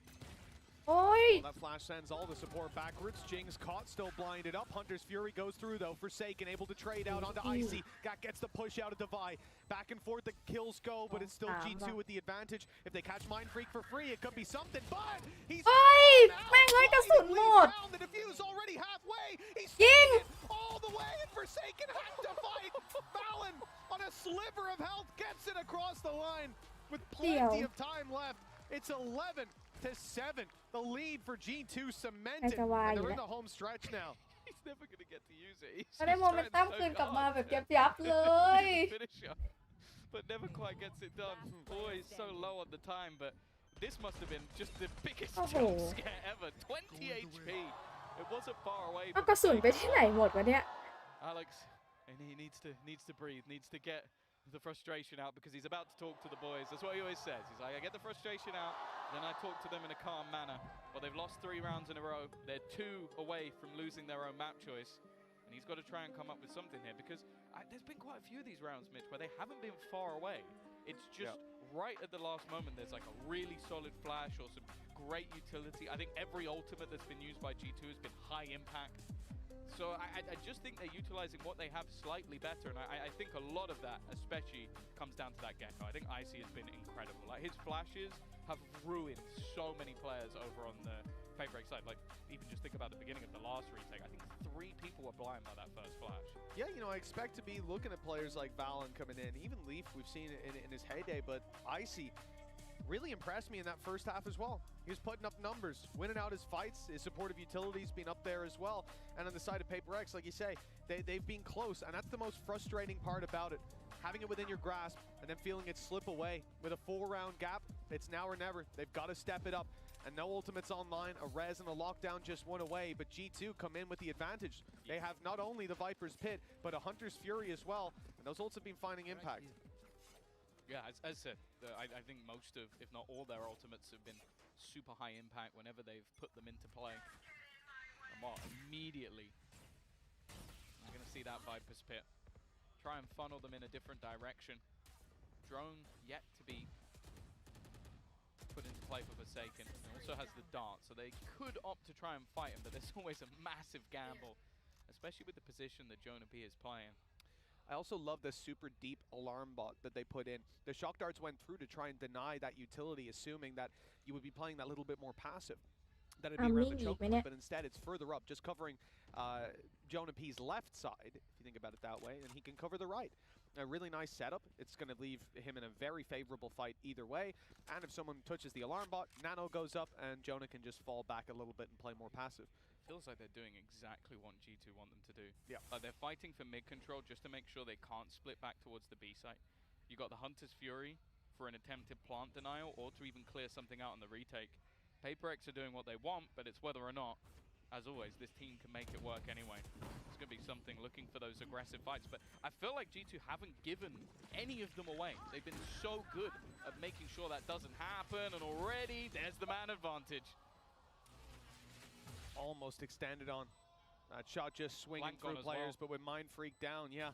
Well, that flash sends all the support backwards. Jing's caught, still blinded up. Hunter's Fury goes through, though. Forsaken able to trade out onto Icy. Gets the push out of Devi. Back and forth, the kills go, but it's still G2 with the advantage. If they catch Mind Freak for free, it could be something, but he's down. The defuse already halfway. He's it all the way, and Forsaken had to fight. Valen on a sliver of health gets it across the line with plenty of time left. It's 11-7. The lead for G2 cemented, and they're in the home stretch now. He's never going to get to use it. ก็ได้โมเมนตัมคืนกลับมาแบบยับเลย Finisher, but never quite gets it done. Always so low on the time, but this must have been just the biggest jump scare ever. 20 HP. It wasn't far away. เอากระสุนไปที่ไหนหมดวะเนี่ย Alex, and he needs to breathe, needs to get the frustration out, because he's about to talk to the boys. That's what he always says. He's like, I get the frustration out, then I talk to them in a calm manner. Well, they've lost 3 rounds in a row. They're 2 away from losing their own map choice. And he's got to try and come up with something here, because there's been quite a few of these rounds, Mitch, where they haven't been far away. It's just right at the last moment, there's like a really solid flash or some great utility. I think every ultimate that's been used by G2 has been high impact. So I just think they're utilizing what they have slightly better, and I think a lot of that especially comes down to that Gecko. I think Icy has been incredible. Like, his flashes have ruined so many players over on the Paper X side. Like, even just think about the beginning of the last retake. I think 3 people were blind by that first flash. Yeah, you know, I expect to be looking at players like Valen coming in. Even Leaf, we've seen it in his heyday, but Icy really impressed me in that first half as well. He was putting up numbers, winning out his fights, his supportive utilities being up there as well. And on the side of Paper X, like you say, they've been close, and that's the most frustrating part about it. Having it within your grasp and then feeling it slip away with a 4-round gap. It's now or never. They've got to step it up. and no ultimates online. A res and a lockdown just one away, but G2 come in with the advantage. They have not only the Viper's Pit, but a Hunter's Fury as well, and those ults have been finding impact. Yeah, as said, I think most of, if not all their ultimates have been super high impact whenever they've put them into play. And what, immediately, you're going to see that Viper's Pit. Try and funnel them in a different direction. Drone yet to be put into play for Forsaken. It also has the dart, so they could opt to try and fight him, but there's always a massive gamble, especially with the position that Jonah P is playing. I also love the super deep alarm bot that they put in. The shock darts went through to try and deny that utility, assuming that you would be playing that little bit more passive. That it'd be around the choke point, but instead it's further up, just covering Jonah P's left side, if you think about it that way, and he can cover the right. A really nice setup. It's going to leave him in a very favorable fight either way. And if someone touches the alarm bot, Nano goes up, and Jonah can just fall back a little bit and play more passive. Feels like they're doing exactly what G2 want them to do. Yeah. Like they're fighting for mid control just to make sure they can't split back towards the B site. You got the Hunter's Fury for an attempted plant denial or to even clear something out on the retake. PaperX are doing what they want, but it's whether or not, as always, this team can make it work anyway. It's going to be something looking for those aggressive fights, but I feel like G2 haven't given any of them away. They've been so good at making sure that doesn't happen, and already there's the man advantage. Almost extended on. That shot just swinging through players, but with Mind Freak down, yeah.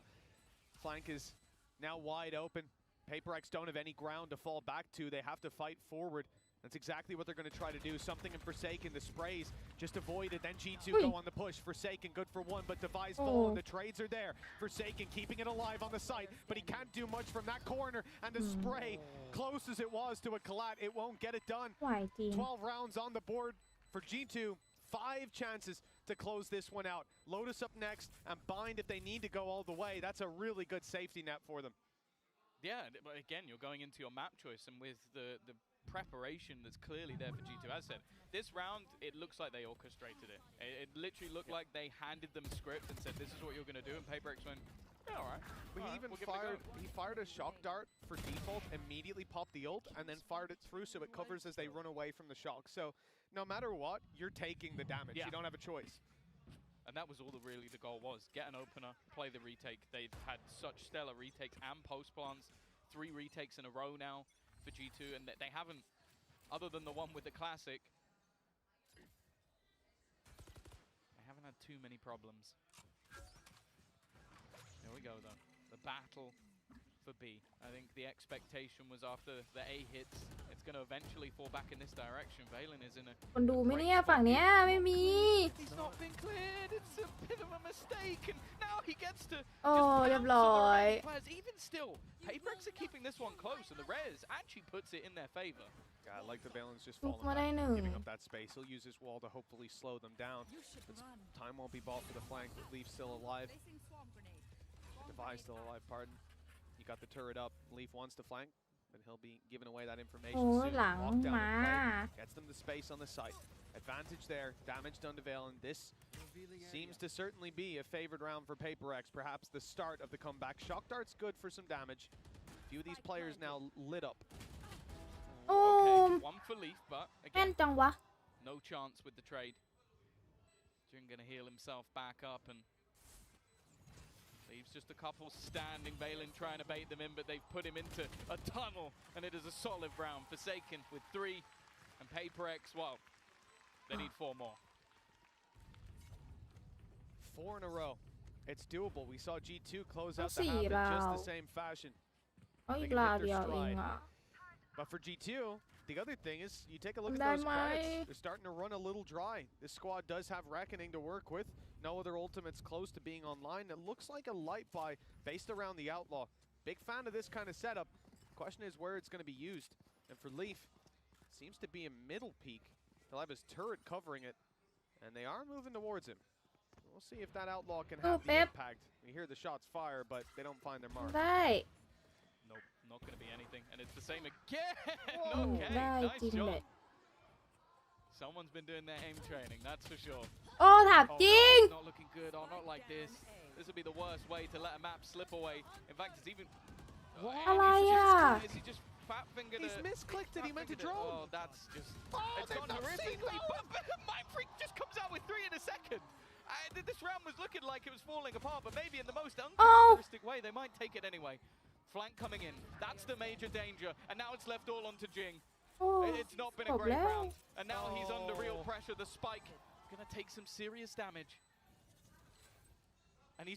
Flank is now wide open. PaperX don't have any ground to fall back to. They have to fight forward. That's exactly what they're going to try to do. Something in Forsaken, the sprays just avoided. Then G2 go on the push. Forsaken good for one, but Device fall, and the trades are there. Forsaken keeping it alive on the site, but he can't do much from that corner. And the spray, close as it was to a collat, it won't get it done. 12 rounds on the board for G2. 5 chances to close this one out. Lotus up next, and Bind if they need to go all the way. That's a really good safety net for them. Yeah, but again, you're going into your map choice, and with the preparation that's clearly there for G2. As I said, this round, it looks like they orchestrated it. It literally looked like they handed them a script and said, this is what you're going to do, and PaperX went, yeah, all right. But he fired a shock dart for default, immediately popped the ult, and then fired it through so it covers as they run away from the shock. So no matter what, you're taking the damage. You don't have a choice. And that was all really the goal was. Get an opener, play the retake. They've had such stellar retakes and post plants. 3 retakes in a row now for G2, and they haven't, other than the one with the classic, they haven't had too many problems. Here we go though, the battle for B. I think the expectation was after the A hits, it's going to eventually fall back in this direction. Valen is in a... คนดูไหมเนี่ยฝั่งเนี้ยไม่มี He's not been cleared, it's a bit of a mistake, and now he gets to... โอ้เรียบร้อย Even still, PaperX are keeping this one close, and the res actually puts it in their favor. Yeah, I like the Valen's just falling back, giving up that space. He'll use his wall to hopefully slow them down. Time won't be bought for the flank, with Leaf still alive. Device still alive, pardon. He got the turret up. Leaf wants to flank, but he'll be giving away that information soon. Lockdown gets them the space on the site. Advantage there. Damage done to Valen. This seems to certainly be a favored round for PaperX. Perhaps the start of the comeback. Shock dart's good for some damage. A few of these players now lit up. Okay, one for Leaf, but แม่น again, จังวะ no chance with the trade. Jin gonna heal himself back up and leaves just a couple standing. Valen trying to bait them in, but they've put him into a tunnel, and it is a solid round. Forsaken with 3, and PaperX, well, they need 4 more. 4 in a row. It's doable. We saw G2 close out the half in just the same fashion. เอาอีกลาเดียวเองอ่ะ But for G2, the other thing is, you take a look at those credits. They're starting to run a little dry. This squad does have Reckoning to work with. No other ultimates close to being online. It looks like a light buy based around the Outlaw. Big fan of this kind of setup. Question is where it's going to be used. And for Leaf, it seems to be a middle peak. He'll have his turret covering it. And they are moving towards him. We'll see if that Outlaw can have the impact. We hear the shots fire, but they don't find their mark. ได้ Nope, not going to be anything. And it's the same again. ได้ Okay, จริง nice เลย job. Someone's been doing their aim training, that's for sure. โอ้ถามจริง No, not looking good. Oh, not like this. This would be the worst way to let a map slip away. In fact, it's even... อะไรอ่ะ Is he just fat fingered. He's misclicked it. He meant to drone. Oh, that's just. Oh, it's gone horrifically. But Mind Freak just comes out with 3 in a second. This round was looking like it was falling apart, but maybe in the most uncharacteristic way, they might take it anyway. Flank coming in. That's the major danger. And now it's left all onto Jing. It's not been a great round. And now he's under real pressure. The spike gonna take some serious damage. And I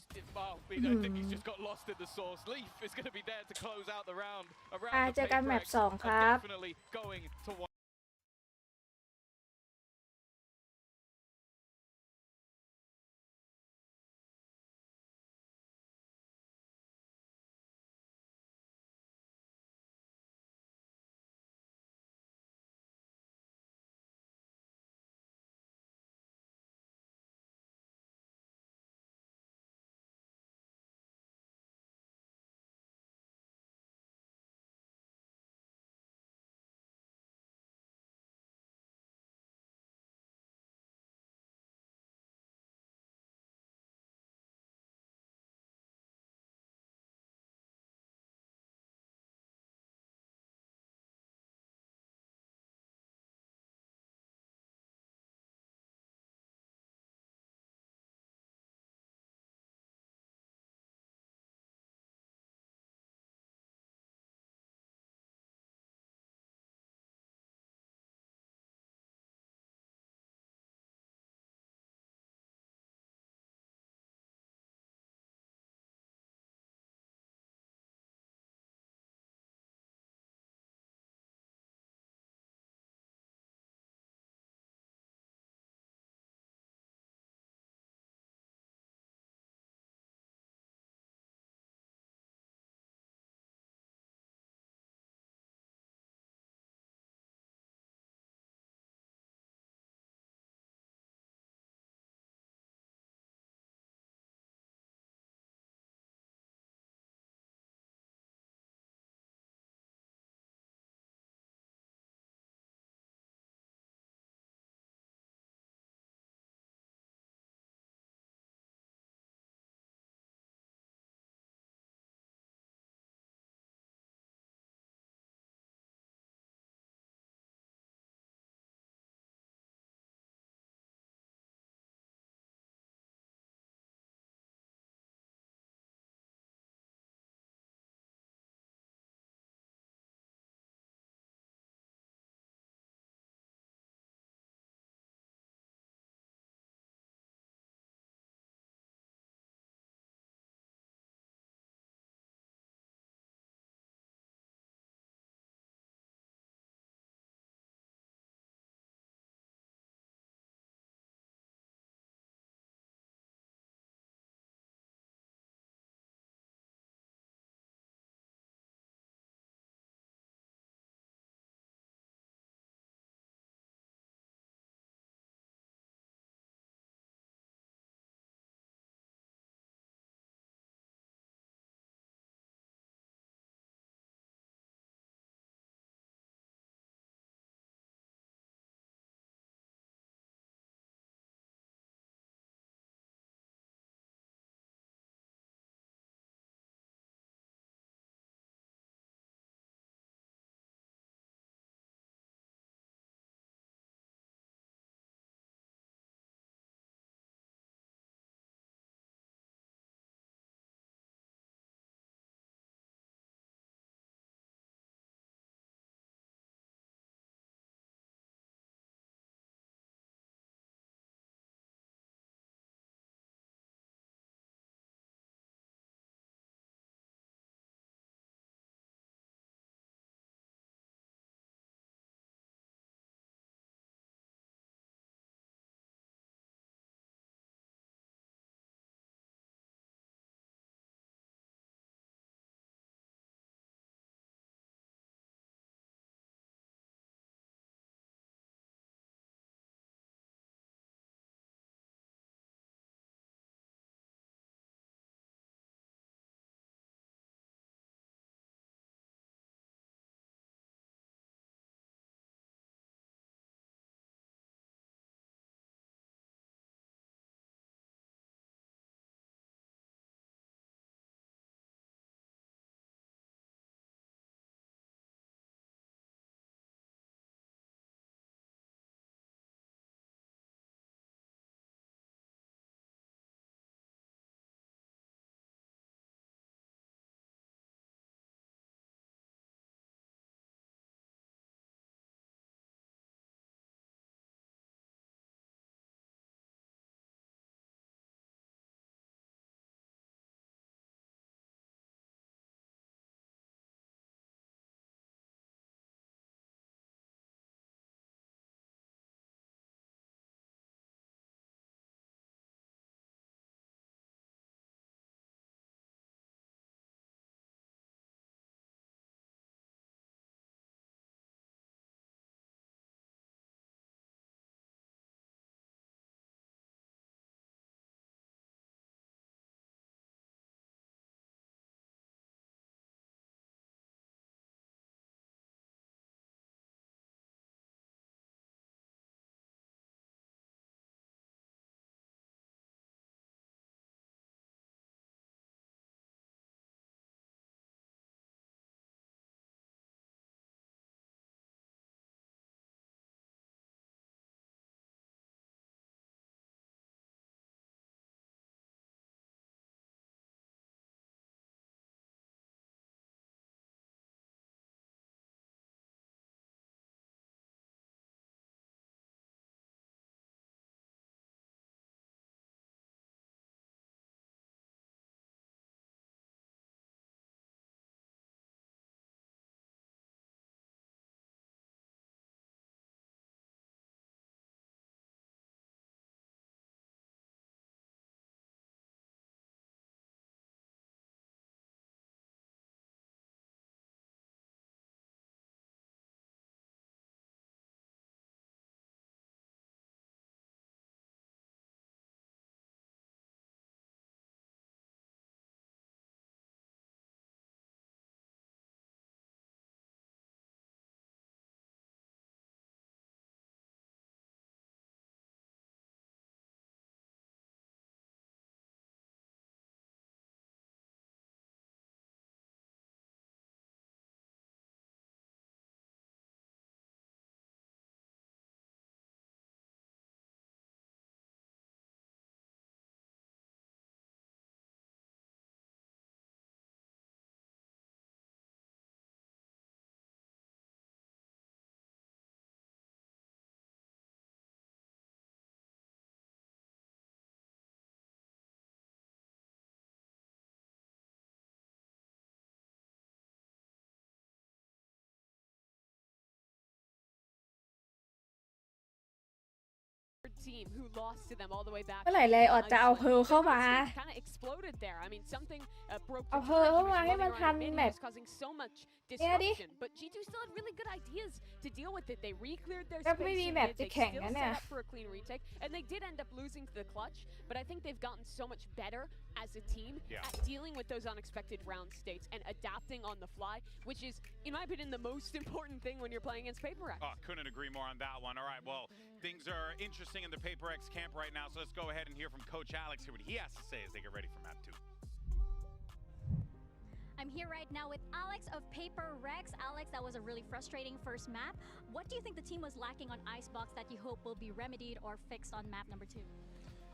think he's just got lost in the source. Leaf is going to be there to close out the round. Around the definitely going to team who lost to them all the way back. เมื่อไหร่เลยออดจะเอาเพร์ลเข้ามา kind of exploded there. I mean, something broke. เอาเพร์ลเข้ามาให้มันทันแมตช์ causing so much disruption. But G2 still had really good ideas to deal with it. They re-cleared their ก็ space. ไม่มี in แมตช์ mid. จะ They แข่ง still นะ set เนี่ย up for a clean retake, and they did end up losing to the clutch. But I think they've gotten so much better as a team at dealing with those unexpected round states and adapting on the fly, which is, in my opinion, the most important thing when you're playing against PaperX. Oh, couldn't agree more on that one. All right, well, things are interesting in the PaperX camp right now, so let's go ahead and hear from Coach Alex, hear what he has to say as they get ready for map 2. I'm here right now with Alex of PaperX. Alex, that was a really frustrating first map. What do you think the team was lacking on Icebox that you hope will be remedied or fixed on map number 2?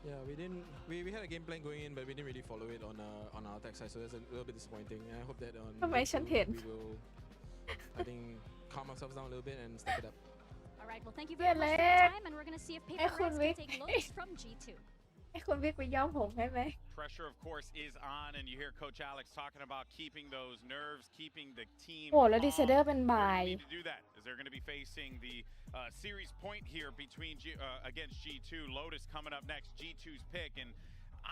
Yeah, we didn't. We had a game plan going in, but we didn't really follow it on our attack side, so that's a little bit disappointing. And I hope that on ทำไมฉันเห็น we will, I think, calm ourselves down a little bit and step it up. All right, well, thank you very much for your time, and we're going to see if PaperX can take Lotus from G2. ให้คุณวิกไปย้อมผมให้ไหม Pressure, of course, is on, and you hear Coach Alex talking about keeping those nerves, keeping the team โอ้แล้วดิเซเดอร์เป็นบ่าย They need to do that as they're going to be facing the series point here between against G2. Lotus coming up next, G2's pick, and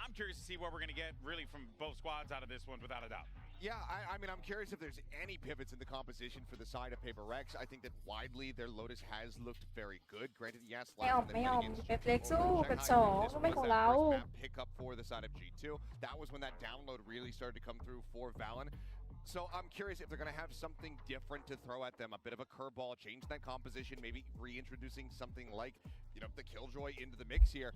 I'm curious to see what we're going to get really from both squads out of this one, without a doubt. Yeah, I mean, I'm curious if there's any pivots in the composition for the side of PaperX. I think that widely their Lotus has looked very good. Granted, yes, ไม่ออกไม่ออกเล็กสู้เป็นสองก็เป็นของเรา pick up for the side of G2. That was when that download really started to come through for Valen. So I'm curious if they're going to have something different to throw at them, a bit of a curveball, change that composition, maybe reintroducing something like, the Killjoy into the mix here,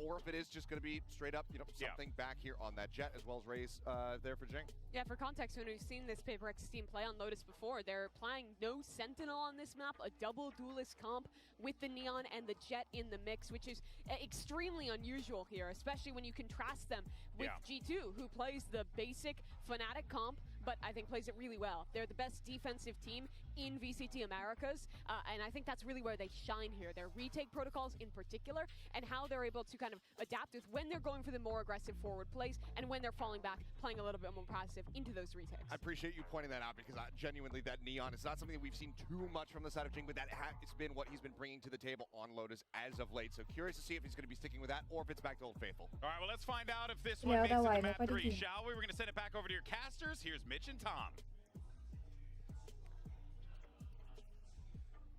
or if it is just going to be straight up, something back here on that Jet, as well as Raze there for Jing. Yeah, for context, when we've seen this PaperX team play on Lotus before, they're playing no Sentinel on this map, a double duelist comp with the Neon and the Jet in the mix, which is extremely unusual here, especially when you contrast them with G2, who plays the basic Fnatic comp, but I think plays it really well. They're the best defensive team in VCT Americas, and I think that's really where they shine here. Their retake protocols in particular, and how they're able to kind of adapt with when they're going for the more aggressive forward plays, and when they're falling back, playing a little bit more passive into those retakes. I appreciate you pointing that out, because genuinely that Neon is not something that we've seen too much from the side of Jing, but it's been what he's been bringing to the table on Lotus as of late. So curious to see if he's going to be sticking with that, or if it's back to Old Faithful. All right, well, let's find out if this one makes it to map 3, shall we? We're going to send it back over to your casters. Here's Mitch and Tom.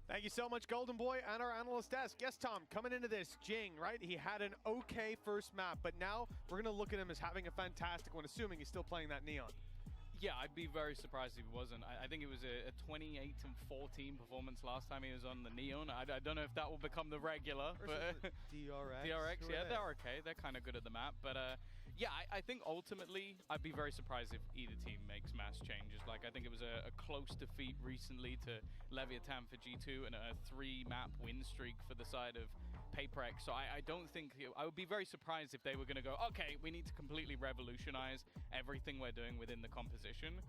Thank you so much, Golden Boy, and our analyst desk. Yes, Tom, coming into this, Jing, right? He had an okay first map, but now we're going to look at him as having a fantastic one, assuming he's still playing that Neon. Yeah, I'd be very surprised if he wasn't. I think it was a 28-14 performance last time he was on the Neon. I don't know if that will become the regular. But DRX. DRX, yeah, they're okay. They're kind of good at the map. But yeah, I think ultimately I'd be very surprised if either team makes mass changes. Like, I think it was a close defeat recently to Leviathan for G2 and a 3-map win streak for the side of PaperX. So I don't think, I would be very surprised if they were going to go, okay, we need to completely revolutionize everything we're doing within the composition.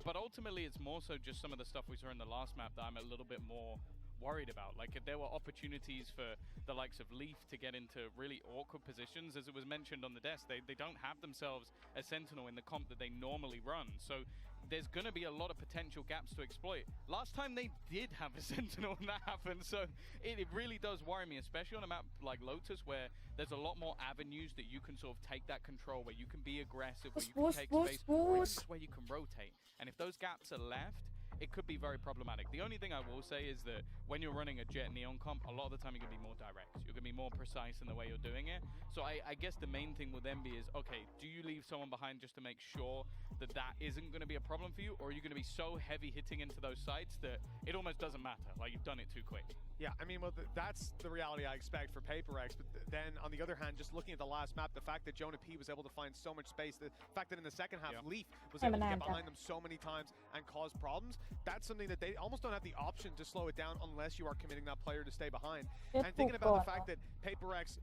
But ultimately, it's more so just some of the stuff we saw in the last map that I'm a little bit more worried about. Like, if there were opportunities for the likes of Leaf to get into really awkward positions, as it was mentioned on the desk, they don't have themselves a Sentinel in the comp that they normally run. So there's going to be a lot of potential gaps to exploit. Last time they did have a Sentinel and that happened, so it really does worry me, especially on a map like Lotus, where there's a lot more avenues that you can sort of take that control, where you can be aggressive, where you can take space, or even just where you can rotate. And if those gaps are left, it could be very problematic. The only thing I will say is that when you're running a Jet Neon comp, a lot of the time you're going to be more direct. You're going to be more precise in the way you're doing it. So I guess the main thing will then be is, okay, do you leave someone behind just to make sure that that isn't going to be a problem for you? Or are you going to be so heavy hitting into those sites that it almost doesn't matter? Like, you've done it too quick. Yeah, I mean, well, that's the reality I expect for PaperX. But then, on the other hand, just looking at the last map, the fact that Jonah P was able to find so much space, the fact that in the second half, Leaf was able to get behind them so many times and cause problems, that's something that they almost don't have the option to slow it down unless you are committing that player to stay behind. And thinking about the fact that PaperX,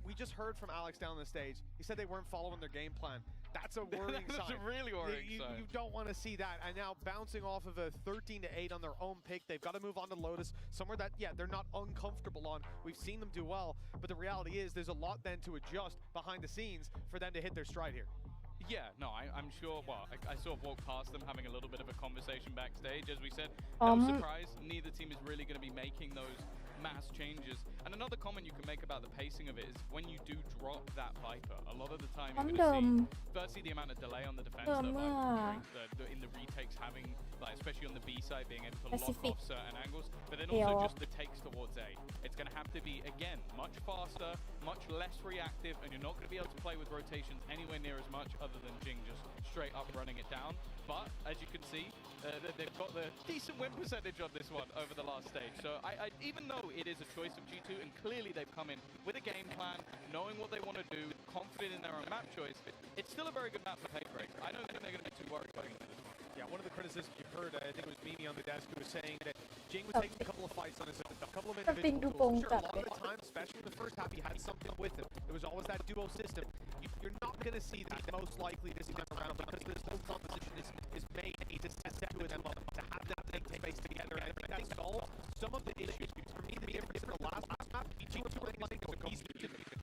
we just heard from Alex down the stage, he said they weren't following their game plan. That's a worrying sign. That's a really worrying sign. You don't want to see that. And now bouncing off of a 13-8 on their own pick, they've got to move on to Lotus, somewhere that, yeah, they're not uncomfortable on. We've seen them do well, but the reality is there's a lot then to adjust behind the scenes for them to hit their stride here. Yeah, no, I'm sure, well, I sort of walked past them having a little bit of a conversation backstage. As we said, no surprise, neither team is really going to be making those mass changes. And another comment you can make about the pacing of it is when you do drop that Viper, a lot of the time you're going to see, firstly, the amount of delay on the defense that Viper in the retakes having, like especially on the B side, being able to lock off certain angles, but then also just the takes towards A. It's going to have to be, again, much faster, much less reactive, and you're not going to be able to play with rotations anywhere near as much other than Jing just straight up running it down. But as you can see, they've got the decent win percentage on this one over the last stage. So even though it is a choice of G2, and clearly they've come in with a game plan, knowing what they want to do, confident in their own map choice, it's still a very good map for Paybreak. I don't think they're going to be too worried going into this one. Yeah, one of the criticisms you heard, I think it was Mimi on the desk, who was saying that Jing was taking a couple of fights on his own, a couple of individual tools. Sure, a lot of the time, especially in the first half, he had something with him. It was always that duo system. You're not going to see that most likely this time around because this whole composition is made to set two of them up, to have them take space together. And I think that solved some of the issues. For me, the difference in the last map, G2 were like cohesive.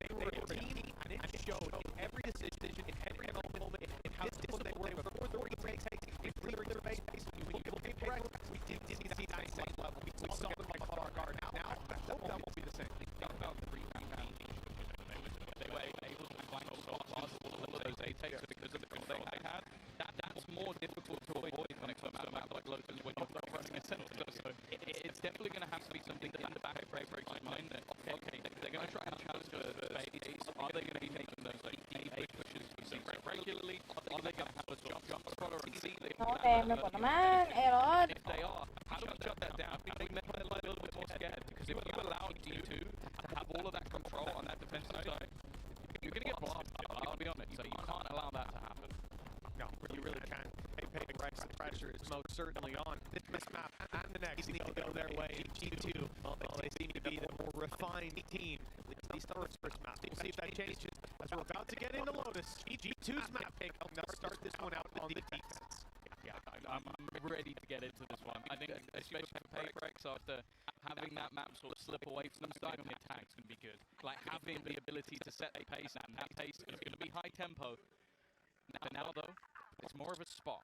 They were a team, and it showed in every decision, in every moment, in how disciplined they were before the retakes, in clearing their base. When you look at Break, we did see that same level. We saw them like caught our guard. Now, that won't be the same. Think about the rebound. They were able to find those A-takes because of the control they had. That's more difficult to avoid when it comes to a map like Lotus when you're running a center. So it's definitely going to have to be something that in the back of Break's mind that, okay, they're going to try and challenge the base. Are they going to be making those like A pushes regularly? Are they going to have a jump spotter and see they if they are, how do we shut that down? I think they're a little bit more scared because if you allow G2 to have all of that control on that defensive side, you're going to get blasted. I'll be honest. So you can't allow that to happen. No, you really can't. Rex, the pressure is most certainly on. This map and the next need to go their way. G2, they seem to be the more refined team. At least the first map. We'll see if that changes as we're about to get into Lotus. G2's map pick. They'll start this one out on the defense. Yeah, I'm ready to get into this one. I think especially for Paybreaks, after having that map sort of slip away from them, starting the attack's going to be good. Like having the ability to set a pace, and that pace is going to be high tempo. Now though, it's more of a spot.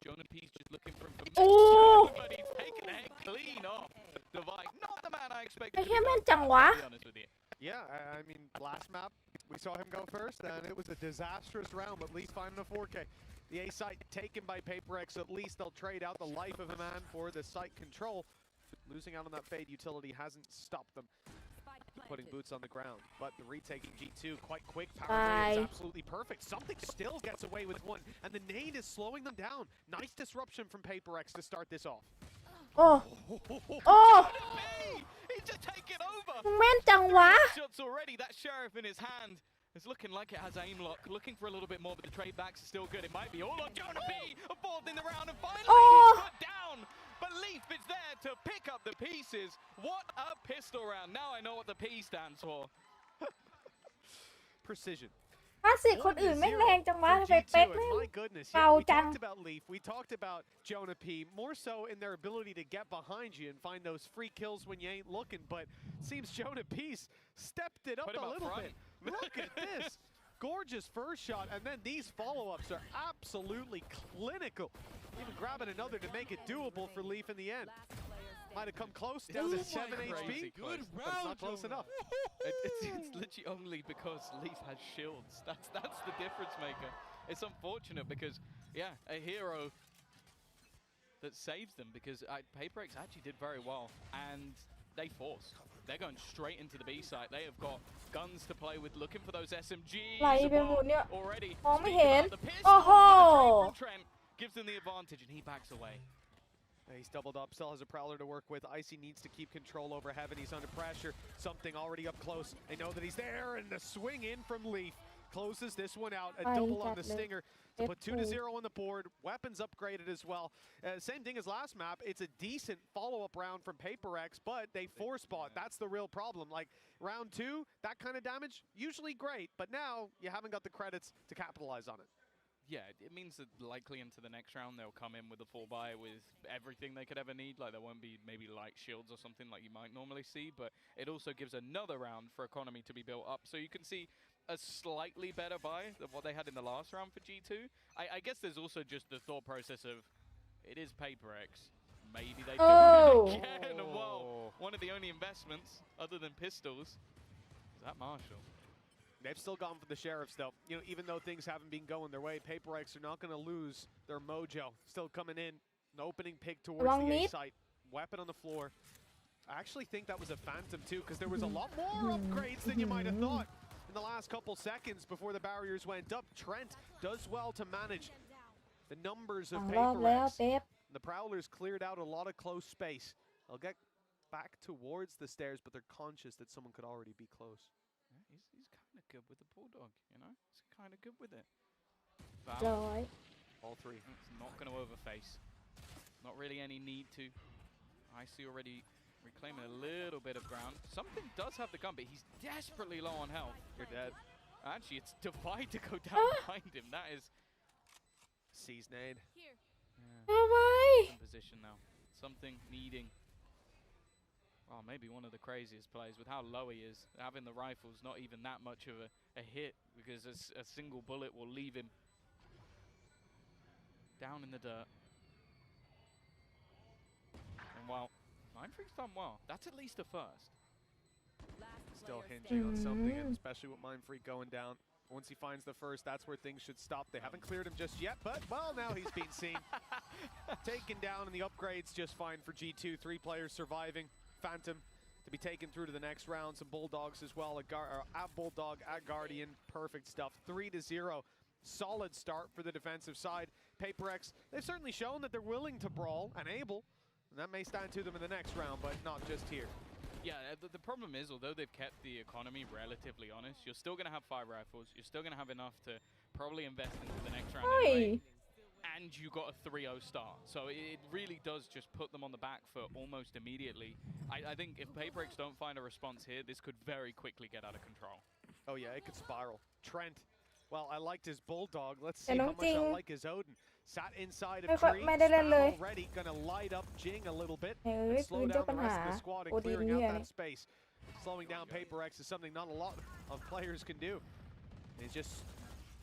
Jonah P's just looking for information. Oh! But he's taken it clean off. Divide, not the man I expected. I can't be honest with you. Yeah, I mean, last map, we saw him go first, and it was a disastrous round, but at least finding a 4K. The A site taken by PaperX, at least they'll trade out the life of a man for the site control. Losing out on that Fade utility hasn't stopped them putting boots on the ground, but the retake in G2 quite quick. Power is absolutely perfect. Something still gets away with one, and the nade is slowing them down. Nice disruption from PaperX to start this off. Oh! Oh! He's just taken over. แม่นจังวะ Shots already. That sheriff in his hand. It's looking like it has aim lock. Looking for a little bit more, but the trade backs are still good. It might be all on Jonah P. Involved in the round, and finally he's put down. But Leaf is there to pick up the pieces. What a pistol round. Now I know what the P stands for. Precision. คลาสสิกคนอื่นไม่แรงจังวะทำไมเป๊กไม่ My goodness, เบา yeah, we จัง talked about Leaf, we talked about Jonah P, more so in their ability to get behind you and find those free kills when you ain't looking, but seems Jonah P's stepped it up a little bit. Look at this. Gorgeous first shot, and then these follow-ups are absolutely clinical. Even grabbing another to make it doable for Leaf in the end. Might have come close, down to 7 HP, but it's not close enough. It's literally only because Leaf has shields. That's the difference maker. It's unfortunate because, yeah, a hero that saves them because PaperX actually did very well, and they forced. They're going straight into the B site. They have got guns to play with, looking for those SMGs. ไหลไปหมดเนี่ย Already. มองไม่เห็น The pistol, โอ้โห the trade from Trent gives them the advantage, and he backs away. He's doubled up, still has a Prowler to work with. Icy needs to keep control over Heaven. He's under pressure. Something already up close. They know that he's there, and the swing in from Leaf closes this one out. A double on the Stinger to put 2-0 on the board. Weapons upgraded as well. Same thing as last map. It's a decent follow-up round from PaperX, but they force bought. That's the real problem. Like, round 2, that kind of damage, usually great, but now you haven't got the credits to capitalize on it. Yeah, it means that likely into the next round they'll come in with a 4-buy with everything they could ever need. Like there won't be maybe light shields or something like you might normally see, but it also gives another round for economy to be built up. So you can see a slightly better buy than what they had in the last round for G2. I guess there's also just the thought process of it is PaperX. Maybe they Oh. do it again. Well, one of the only investments other than pistols is that Marshall. They've still gone for the Sheriffs, though. You know, even though things haven't been going their way, Paper X are not going to lose their mojo. Still coming in. An opening pick towards Wrong the A mid. site. Weapon on the floor. I actually think that was a Phantom, too, because there was a lot more upgrades than you might have thought in the last couple seconds before the barriers went up. Trent does well to manage the numbers of 2 รอบ Paper แล้ว X. เป๊ป The Prowlers cleared out a lot of close space. They'll get back towards the stairs, but they're conscious that someone could already be close. Yeah, he's kind of good with the Bulldog, you know? He's kind of good with it. ร้อย All three. It's not going to overface. Not really any need to. I see already reclaiming a little bit of ground. Something does have the gun, but he's desperately low on health. You're dead. Actually, it's Divide to go down behind him. That is... Sees nade.ทำไม In position now. Something needing... Oh, maybe one of the craziest plays with how low he is. Having the rifle's not even that much of a hit because a single bullet will leave him down in the dirt. And while Mindfreak's done well, that's at least a first. Still hinging on something, and especially with Mindfreak going down. Once he finds the first, that's where things should stop. They haven't cleared him just yet, but, well, now he's been seen. Taken down, and the upgrade's just fine for G2. 3 players surviving. Phantom to be taken through to the next round. Some Bulldogs as well. At Bulldog, at Guardian. Perfect stuff. 3-0. Solid start for the defensive side. Paper X, they've certainly shown that they're willing to brawl and able. And that may stand to them in the next round, but not just here. Yeah, the problem is, although they've kept the economy relatively honest, you're still going to have 5 rifles. You're still going to have enough to probably invest into the next round anyway. And you got a 3-0 start. So it really does just put them on the back foot almost immediately. I think if Paper X don't find a response here, this could very quickly get out of control. Oh yeah, it could spiral. Trent, well, I liked his Bulldog. Let's see how much I like his Odin. Sat inside of tree, already gonna light up Jing a little bit. And slow down the rest of the squad and clearing out that space. Slowing down Paper X is something not a lot of players can do. It's just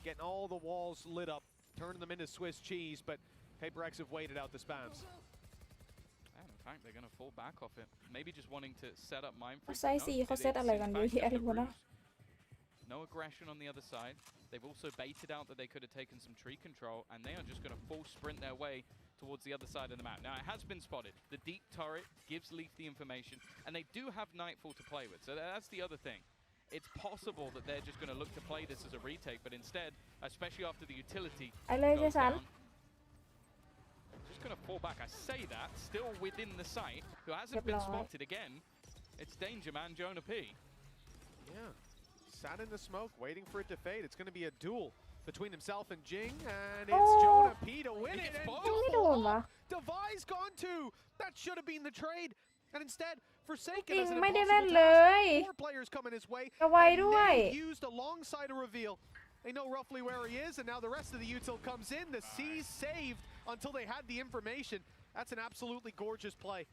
getting all the walls lit up, turning them into Swiss cheese, but Paper X have waited out the spams. And in fact, they're gonna fall back off it. Maybe just wanting to set up Mindfreak. ไซส์4เขาเซตอะไรกันเยอะแยะเลยหมดนะ No aggression on the other side. They've also baited out that they could have taken some tree control, and they are just going to full sprint their way towards the other side of the map. Now, it has been spotted. The deep turret gives Leaf the information, and they do have Nightfall to play with, so that's the other thing. It's possible that they're just going to look to play this as a retake, but instead, especially after the utility goes down, just going to fall back. I say that, still within the site, who hasn't been spotted again. It's Danger Man, Jonah P. Yeah. Sat in the smoke, waiting for it to fade. It's going to be a duel between himself and Jing, and it's Jonah P to win it. And Devi's gone too. That should have been the trade. And instead, Forsaken as an impossible task. 4 players coming his way. And used alongside a reveal. They know roughly where he is, and now the rest of the util comes in. The C's saved until they had the information. That's an absolutely gorgeous play.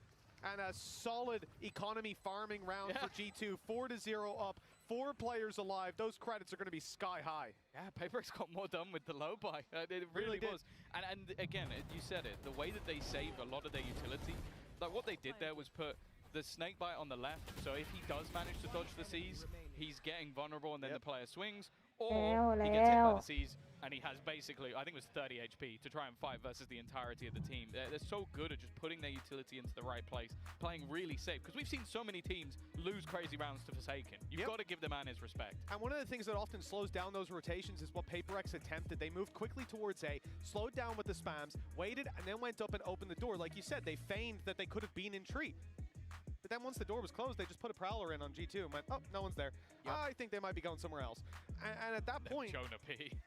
And a solid economy farming round for G2. 4-0 up. 4 players alive. Those credits are going to be sky high. Yeah, Paper X got more done with the low buy. It really was. And again, you said it. The way that they saved a lot of their utility, like what they did there was put the snake bite on the left. So if he does manage to dodge the C's, he's getting vulnerable, and then the player swings. Or he gets hit by the C's, and he has basically, I think it was 30 HP to try and fight versus the entirety of the team. They're so good at just putting their utility into the right place, playing really safe. Because we've seen so many teams lose crazy rounds to Forsaken. You've got to give the man his respect. And one of the things that often slows down those rotations is what Paper X attempted. They moved quickly towards A, slowed down with the spams, waited, and then went up and opened the door. Like you said, they feigned that they could have been in tree. But then once the door was closed, they just put a Prowler in on G2 and went, oh, no one's there. I think they might be going somewhere else. And at that point,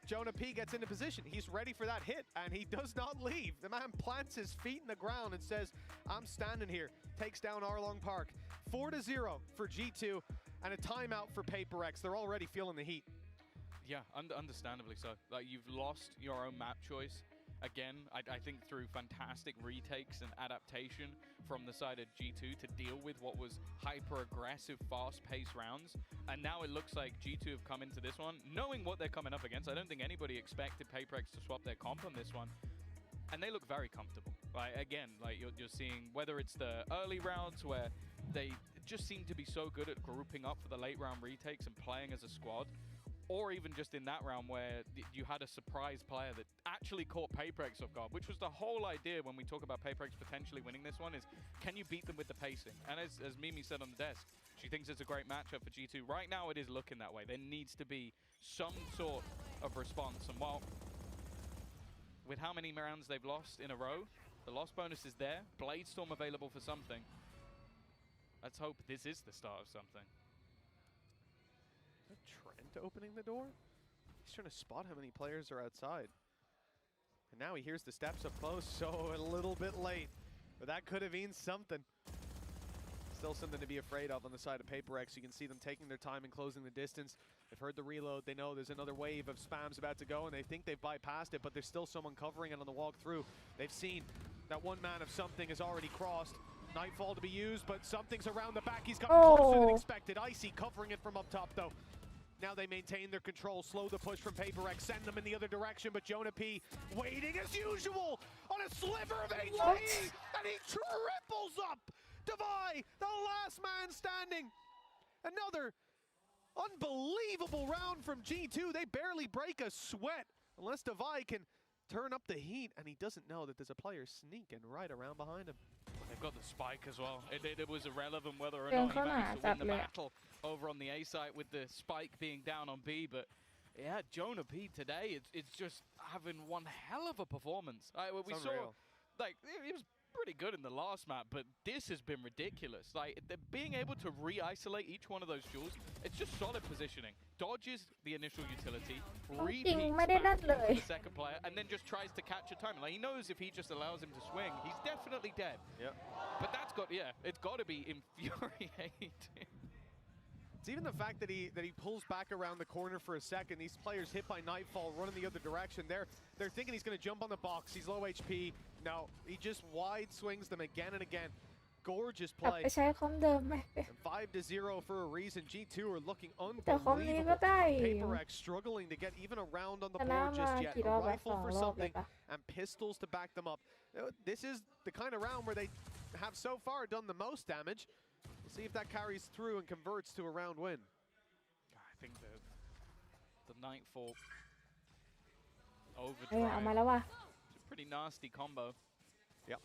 Jonah P gets into position. He's ready for that hit, and he does not leave. The man plants his feet in the ground and says, I'm standing here. Takes down Arlong Park. 4-0 for G2, and a timeout for Paper X. They're already feeling the heat. Yeah, understandably so. Like, you've lost your own map choice. Again, I think through fantastic retakes and adaptation from the side of G2 to deal with what was hyper-aggressive, fast-paced rounds. And now it looks like G2 have come into this one, knowing what they're coming up against. I don't think anybody expected Paper X to swap their comp on this one. and they look very comfortable. Like again, like you're seeing whether it's the early rounds where they just seem to be so good at grouping up for the late round retakes and playing as a squad, or even just in that round where you had a surprise player that actually caught PaperX off guard, which was the whole idea when we talk about PaperX potentially winning this one is, can you beat them with the pacing? And as Mimi said on the desk, she thinks it's a great matchup for G2. Right now it is looking that way. There needs to be some sort of response, and while with how many rounds they've lost in a row, the loss bonus is there, Bladestorm available for something. Let's hope this is the start of something. Trent opening the door? He's trying to spot how many players are outside. And now he hears the steps up close, so a little bit late. But that could have been something. Still something to be afraid of on the side of PaperX. You can see them taking their time and closing the distance. They've heard the reload. They know there's another wave of spams about to go, and they think they've bypassed it, but there's still someone covering it on the walkthrough. They've seen that one man of something has already crossed. Nightfall to be used, but something's around the back. He's gotten closer than expected. Icy covering it from up top, though. Now they maintain their control, slow the push from PaperX, send them in the other direction, but Jonah P waiting as usual on a sliver of HP, and he triples up. Devi, the last man standing. Another unbelievable round from G2. They barely break a sweat unless Devi can turn up the heat, and he doesn't know that there's a player sneaking right around behind him. They've got the spike as well. It was irrelevant whether or not he managed to win the battle over on the A site with the spike being down on B, but yeah, Jonah P today, it's just having one hell of a performance. We saw, like, it was pretty good in the last map, but this has been ridiculous. Like, being able to re-isolate each one of those jewels, it's just solid positioning. Dodges the initial utility, repeats back to the second player, and then just tries to catch a time. Like, he knows if he just allows him to swing, he's definitely dead. Yep. But that's got, it's got to be infuriating. It's even the fact that he pulls back around the corner for a second. These players hit by Nightfall, running the other direction. They're thinking he's going to jump on the box. He's low HP. No, he just wide swings them again and again. Gorgeous play. 5-0 for a reason. G2 are looking unbelievable. PaperX struggling to get even a round on the board just yet. A rifle for something and pistols to back them up. This is the kind of round where they have so far done the most damage. We'll see if that carries through and converts to a round win. I think the Nightfall overdrive. It's a pretty nasty combo. Yep.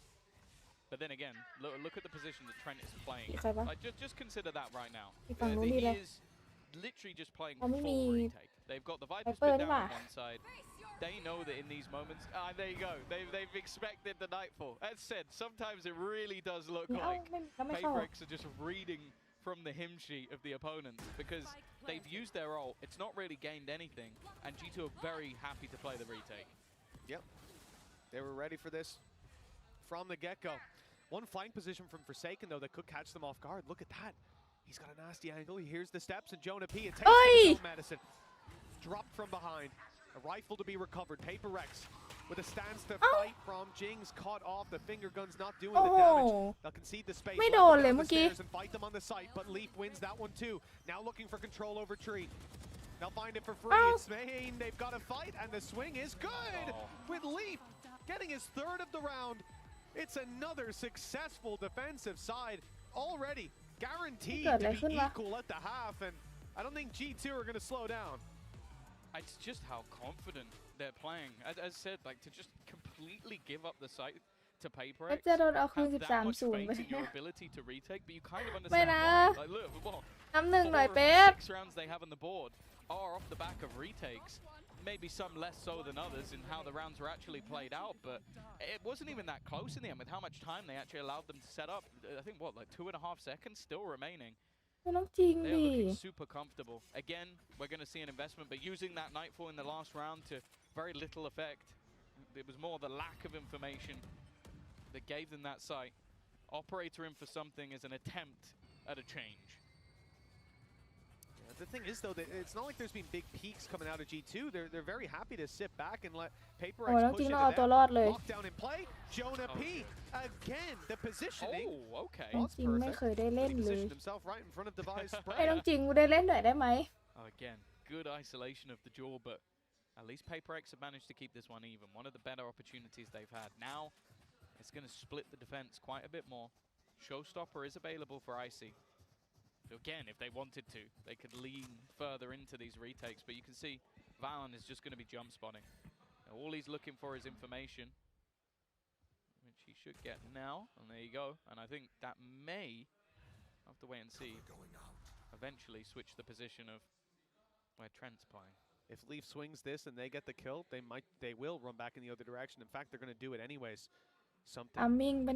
But then again, look at the position that Trent is playing. Like, just consider that right now. He is literally just playing full retake. They've got the Viper spit down on one side. They know that in these moments, there you go. They've expected the Nightfall. As said, sometimes it really does look like PaperX are just reading from the hymn sheet of the opponents because they've used their ult. It's not really gained anything, and G2 are very happy to play the retake. Yep. They were ready for this from the get-go. One flank position from Forsaken, though, that could catch them off guard. Look at that. He's got a nasty angle. He hears the steps, and Jonah P. It takes his own medicine. Dropped from behind. A rifle to be recovered. PaperX with a stance to fight from Jing's caught off. The finger gun's not doing the damage. They'll concede the space. Down the stairs and fight them on the site, but Leaf wins that one too. Now looking for control over Tree. They'll find it for free. It's Maine. They've got a fight, and the swing is good with Leaf getting his third of the round. It's another successful defensive side already guaranteed to be equal at the half, and I don't think G2 are going to slow down. It's just how confident they're playing. As said, like, to just completely give up the site to PaperX, have that much faith in your ability to retake, but you kind of understand why. Like, look, well, 6 rounds they have on the board are off the back of retakes. Maybe some less so than others in how the rounds were actually played out, but it wasn't even that close in the end with how much time they actually allowed them to set up. I think, what, like 2.5 seconds still remaining. They're looking super comfortable. Again, we're going to see an investment, but using that Nightfall in the last round to very little effect. It was more the lack of information that gave them that sight. Operator in for something is an attempt at a change. The thing is, though, that it's not like there's been big peaks coming out of G2. They're very happy to sit back and let PaperX push into them. Lockdown in play. Jonah P. Again, the positioning. Oh, okay. จริงไม่เคยได้เล่นเลย himself right in front of Devi's spray. ไม่ต้องจริงกูได้เล่นหน่อยได้ไหม Again, good isolation of the jewel, but At least Paper X have managed to keep this one even. One of the better opportunities they've had. Now, it's going to split the defense quite a bit more. Showstopper is available for Icy. So again, if they wanted to, they could lean further into these retakes. But you can see Valen is just going to be jump spotting. Now, all he's looking for is information, which he should get now. And there you go. And I think that may, I'll have to wait and see, eventually switch the position of where Trent's playing. If Leaf swings this and they get the kill, they will run back in the other direction. In fact, they're going to do it anyways. Something now moving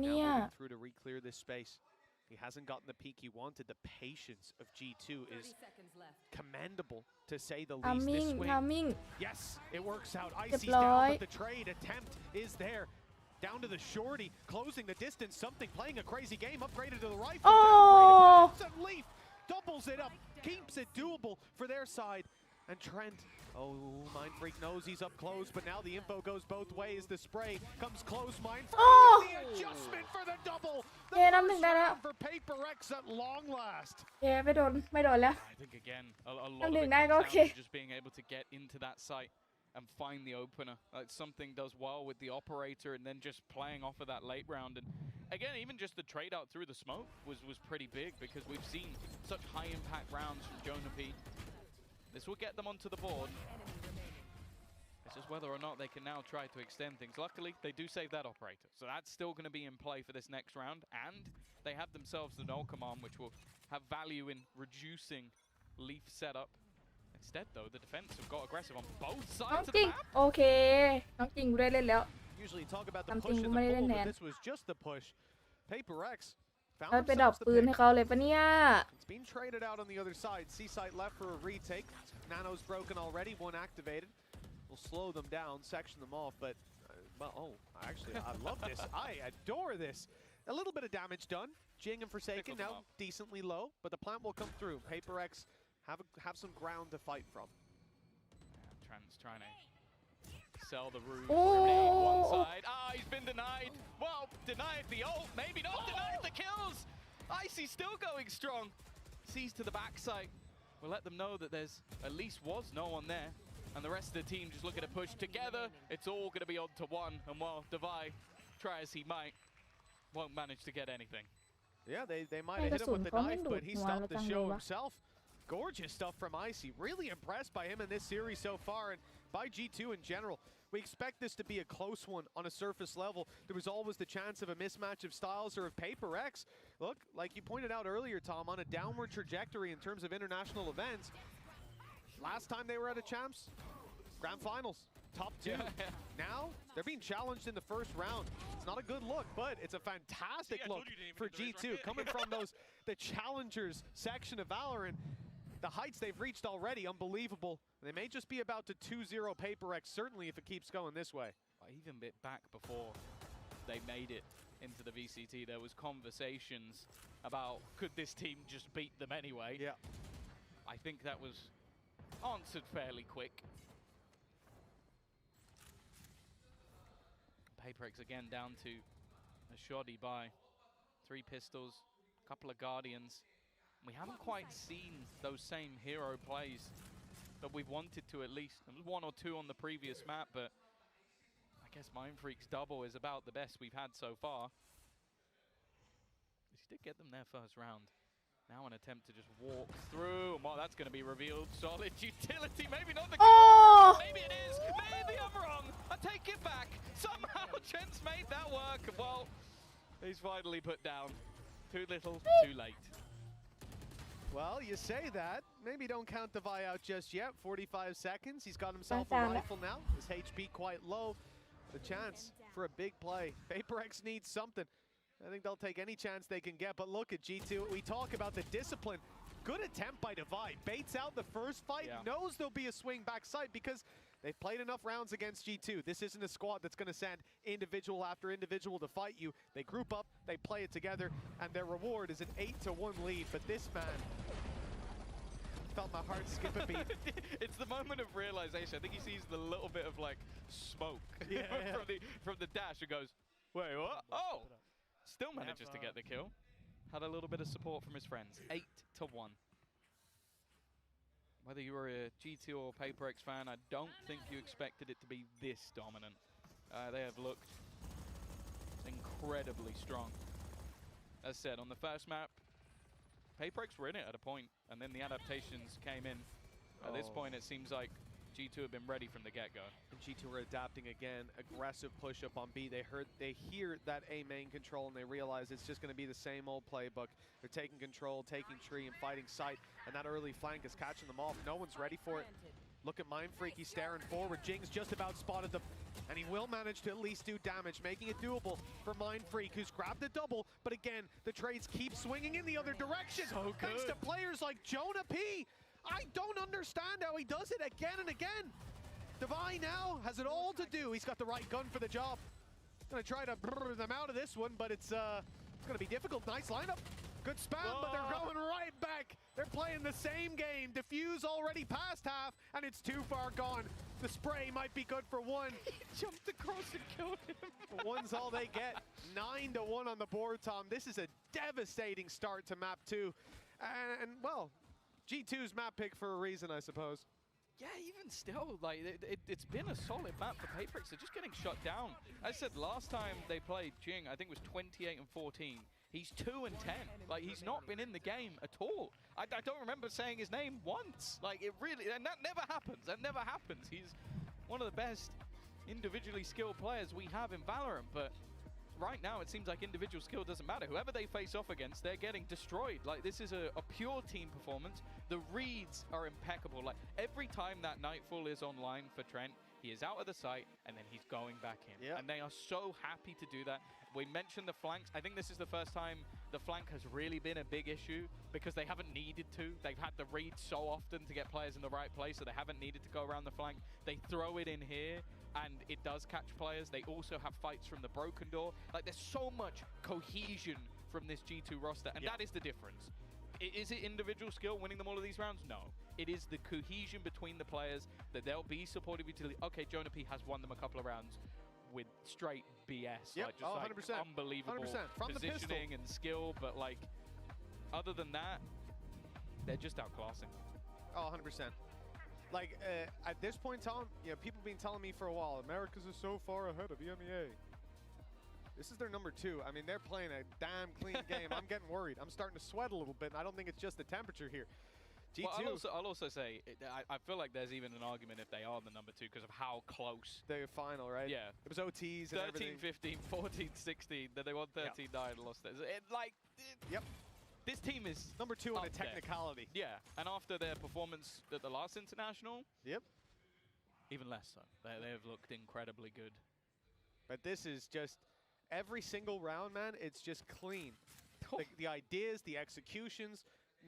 through to re-clear this space. He hasn't gotten the peak he wanted. The patience of G2 is commendable, to say the least. This swing, yes, it works out. Icy's down, but the trade attempt is there. Down to the shorty, closing the distance. Something playing a crazy game, upgraded to the rifle. Oh! And Leaf doubles it up, keeps it doable for their side. And Trent, oh, Mind Freak knows he's up close, but now the info goes both ways. The spray comes close. Mind Freak, the adjustment for the double. The first round for Paper X at long last. I think again, a lot of it comes down to just being able to get into that site and find the opener. Like something does well with the operator, and then just playing off of that late round. And again, even just the trade out through the smoke was pretty big, because we've seen such high impact rounds from Jonah P. This will get them onto the board. It's just whether or not they can now try to extend things. Luckily, they do save that operator, so that's still going to be in play for this next round. And they have themselves the null command, which will have value in reducing Leaf setup. Instead, though, the defense have got aggressive on both sides of the map. Usually talk about the push and the pull, but this was just the push. Paper X foundไปดรอปปืนให้เขาเลยปะเนี่ย It's been traded out on the other side. C-site left for a retake. Nano's broken already. One activated. Will slow them down, section them off. But well, oh, actually, I love this. I adore this. A little bit of damage done. Jing and Forsaken now decently low, but the plant will come through. Paper X have some ground to fight from. Yeah, Trent's trying to sell the room. One side. Ah, he's been denied. Well, denied the ult. Maybe not denied the kills. Icy still going strong. Sees to the backside. We'll let them know that there's at least was no one there. And the rest of the team just looking to push together. It's all going to be on to one. And while Devi, try as he might, won't manage to get anything. Yeah, they might have hit him with the knife, but he stopped the show himself. Gorgeous stuff from Icy. Really impressed by him in this series so far, and by G2 in general. We expect this to be a close one on a surface level. There was always the chance of a mismatch of styles or of Paper X. Look, like you pointed out earlier, Tom, on a downward trajectory in terms of international events. Last time they were at a champs, grand finals, top 2. Now, they're being challenged in the first round. It's not a good look, but it's a fantastic look for G2. Coming from the challengers section of Valorant, the heights they've reached already, unbelievable. They may just be about to 2-0 Paper X, certainly if it keeps going this way. Even a bit back before they made it into the VCT, there was conversations about could this team just beat them anyway. Yeah. I think that was answered fairly quick. Paper X again down to a shoddy by 3 pistols, a couple of Guardians. We haven't quite seen those same hero plays that we've wanted to, at least. There was 1 or 2 on the previous map, but I guess Mind Freak's double is about the best we've had so far. He did get them their first round. Now an attempt to just walk through. Well, that's going to be revealed. Solid utility. Maybe not the good. Maybe it is. Maybe I'm wrong. I take it back. Somehow Trent's made that work. Well, he's finally put down. Too little, too late. Well, you say that. Maybe don't count Devi out just yet. 45 seconds. He's got himself a rifle now. His HP quite low. The chance for a big play. Paper X needs something. I think they'll take any chance they can get. But look at G2. We talk about the discipline. Good attempt by Devi. Baits out the first fight. Knows there'll be a swing back sight because they've played enough rounds against G2. This isn't a squad that's going to send individual after individual to fight you. They group up, they play it together, and their reward is an 8-1 lead. But this man felt my heart skip a beat. It's the moment of realization. I think he sees the little bit of like smoke from the dash and goes, wait, what? Oh! Still manages to get the kill. Had a little bit of support from his friends. 8-1. whether you were a G2 or PaperX fan, I don't think you expected it to be this dominant. They have looked incredibly strong. As said, on the first map, PaperX were in it at a point, and then the adaptations came in. At this point, it seems like G2 have been ready from the get-go. And G2 are adapting again, aggressive push up on B. They hear that A main control, and they realize it's just going to be the same old playbook. They're taking control, taking tree, and fighting sight, and that early flank is catching them off. No one's ready for it. Look at Mindfreak, he's staring forward. Jing's just about spotted them, and he will manage to at least do damage, making it doable for Mindfreak, who's grabbed the double. But again, the trades keep swinging in the other direction. So thanks to players like Jonah P. I don't understand how he does it again and again. Devi now has it all to do. He's got the right gun for the job. Gonna try to brr them out of this one, but it's gonna be difficult. Nice lineup. Good spam, but they're going right back. They're playing the same game. Diffuse already past half, and it's too far gone. The spray might be good for one. He jumped across and killed him. One's all they get. 9-1 on the board, Tom. This is a devastating start to map 2. And well, G2's map pick for a reason, I suppose. Yeah, even still, like, it's been a solid map for PaperX. They're just getting shut down. As I said, last time they played Jing, I think it was 28-14. He's 2-10. Like, he's not been in the game at all. I don't remember saying his name once. Like, it really, and that never happens. That never happens. He's one of the best individually skilled players we have in Valorant, but right now it seems like individual skill doesn't matter. Whoever they face off against, they're getting destroyed. Like, this is a pure team performance. The reads are impeccable. Like, every time that Nightfall is online for Trent, he is out of the sight, and then he's going back in. Yep. And they are so happy to do that. We mentioned the flanks. I think this is the first time the flank has really been a big issue because they haven't needed to. They've had the read so often to get players in the right place, so they haven't needed to go around the flank. They throw it in here, and it does catch players. They also have fights from the broken door. Like, there's so much cohesion from this G2 roster, and that is the difference. Is it individual skill winning them all of these rounds? No. It is the cohesion between the players that they'll be supportive until, okay, Jonah P has won them a couple of rounds with straight BS. Yep. Like, just 100%. like unbelievable 100%. From positioning and skill, but like, other than that, they're just outclassing. Oh, 100%. Like, at this point, Tom, you know, people have been telling me for a while, Americas is so far ahead of EMEA. This is their number 2. I mean, they're playing a damn clean game. I'm getting worried. I'm starting to sweat a little bit, and I don't think it's just the temperature here. G2. Well, I'll also say, I feel like there's even an argument if they are the number 2 because of how close. Their final, right? Yeah. It was OTs and 13-15, 14-16, then they won 13-9 and lost it. Yep. This team is number 2 on a technicality. Yeah, and after their performance at the last international, even less so. They have looked incredibly good. But this is just every single round, man. It's just clean. The ideas, the executions.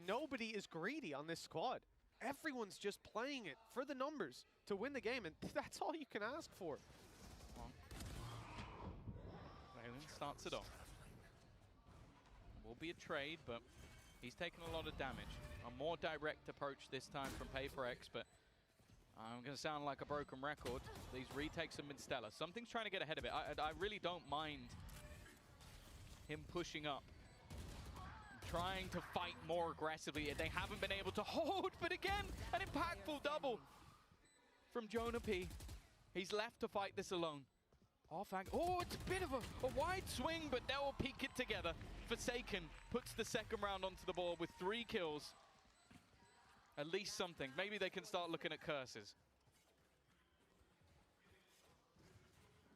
Nobody is greedy on this squad. Everyone's just playing it for the numbers to win the game, and that's all you can ask for. Raylan starts it off. Will be a trade, but he's taken a lot of damage. A more direct approach this time from PaperX, but I'm going to sound like a broken record. These retakes have been stellar. Something's trying to get ahead of it. I really don't mind him pushing up, trying to fight more aggressively. They haven't been able to hold, but again, an impactful double from Jonah P. He's left to fight this alone. Oh, it's a bit of a wide swing, but they'll peek it together. Forsaken puts the second round onto the board with 3 kills. At least something. Maybe they can start looking at curses.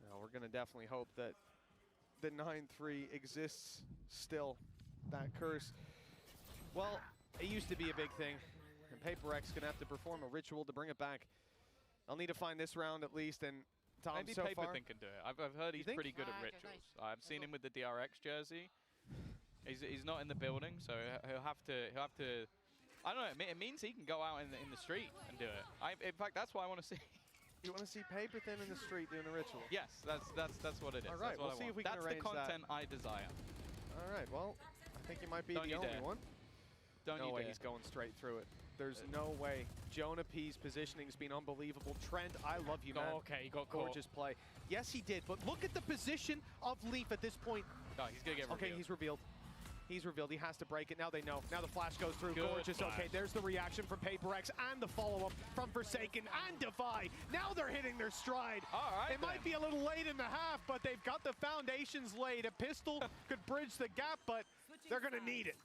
Now, we're going to definitely hope that the 9-3 exists still. That curse. Well, it used to be a big thing, and PaperX gonna have to perform a ritual to bring it back. I'll need to find this round at least, and Tom, maybe so Paper far, Thing can do it. I've heard he's pretty good at rituals. I've seen him with the DRX jersey. He's not in the building, so he'll have to. I don't know. It means he can go out in the street and do it. In fact, that's what I want to see. You want to see Paper Thin in the street doing a ritual? Yes, that's what it is. All right, we'll see if we can arrange that. That's the content I desire. All right, well, I think you might be the only one. No way he's going straight through it. There's no way. Jonah P's positioning has been unbelievable. Trent, I love you, man. Okay, he got gorgeous play. Yes, he did, but look at the position of Leaf at this point. No, he's going to get revealed. Okay, he's revealed. He's revealed he has to break it. Now they know. Now the flash goes through. Good Gorgeous. flash. Okay, there's the reaction from Paper Rex and the follow-up from Forsaken and Defy. Now they're hitting their stride. All right, it might be a little late in the half, but they've got the foundations laid. A pistol could bridge the gap, but they're going to need it.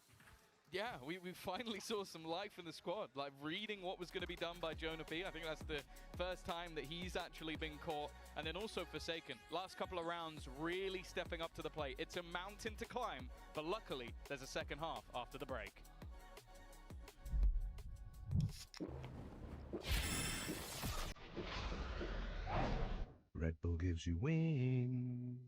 Yeah, we finally saw some life in the squad, like reading what was going to be done by Jonah P. I think that's the first time that he's actually been caught. And then also Forsaken, last couple of rounds really stepping up to the plate. It's a mountain to climb, but luckily there's a second half after the break. Red Bull gives you wings.